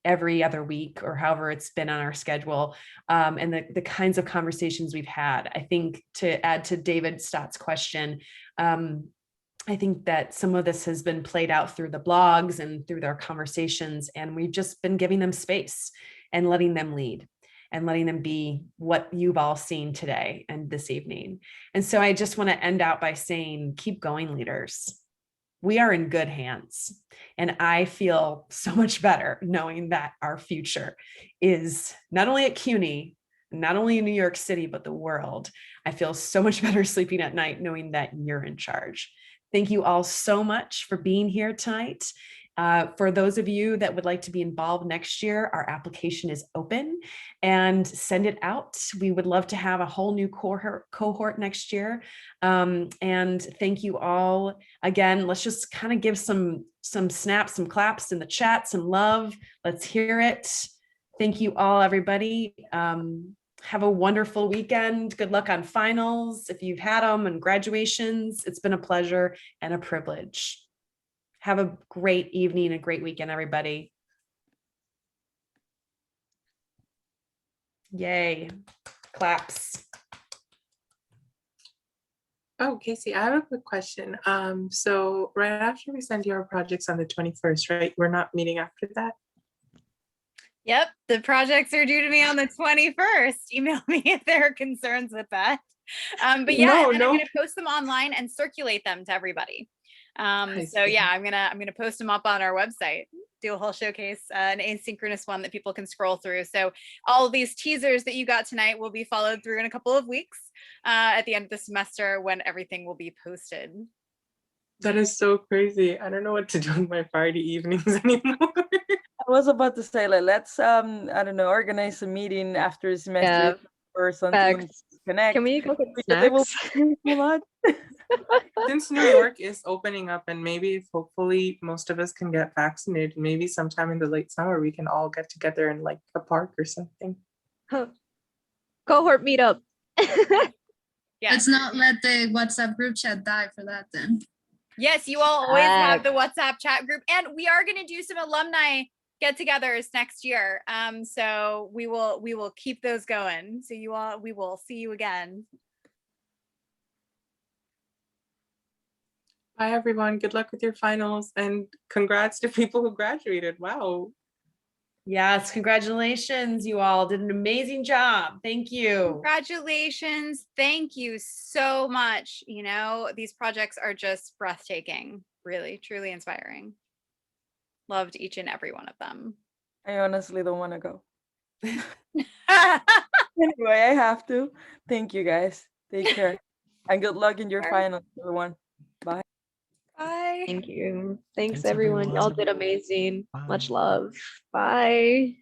every other week or however it's been on our schedule, and the kinds of conversations we've had. I think, to add to David Stott's question, I think that some of this has been played out through the blogs and through their conversations, and we've just been giving them space and letting them lead and letting them be what you've all seen today and this evening. And so I just want to end out by saying, keep going, leaders. We are in good hands. And I feel so much better knowing that our future is not only at CUNY, not only in New York City, but the world. I feel so much better sleeping at night knowing that you're in charge. Thank you all so much for being here tonight. For those of you that would like to be involved next year, our application is open, and send it out. We would love to have a whole new cohort next year. And thank you all again. Let's just kind of give some snaps, some claps in the chat, some love. Let's hear it. Thank you all, everybody. Have a wonderful weekend. Good luck on finals, if you've had them, and graduations. It's been a pleasure and a privilege. Have a great evening, a great weekend, everybody. Yay. Claps. Oh, Casey, I have a quick question. So right after we send your projects on the 21st, right? We're not meeting after that? Yep, the projects are due to me on the 21st. Email me if there are concerns with that. But yeah, and then I'm going to post them online and circulate them to everybody. So yeah, I'm gonna post them up on our website, do a whole showcase, an asynchronous one that people can scroll through. So all of these teasers that you got tonight will be followed through in a couple of weeks at the end of the semester, when everything will be posted. That is so crazy. I don't know what to do on my Friday evenings anymore. I was about to say, like, let's I don't know, organize a meeting after a semester or something. Connect. Can we go get Because snacks? Since New York is opening up, and maybe if hopefully most of us can get vaccinated, maybe sometime in the late summer we can all get together in like a park or something. Cohort meetup. Let's not let the WhatsApp group chat die for that then. Yes, you all always have the WhatsApp chat group, and we are going to do some alumni get-togethers next year. So we will keep those going. So we will see you again. Bye everyone. Good luck with your finals, and congrats to people who graduated. Wow. Yes, congratulations. You all did an amazing job. Thank you. Congratulations. Thank you so much. You know, these projects are just breathtaking, really, truly inspiring. Loved each and every one of them. I honestly don't want to go. Anyway, I have to. Thank you guys. Take care. And good luck in your finals, everyone. Bye. Bye. Thank you. Thanks everyone. Y'all did amazing. Much love. Bye.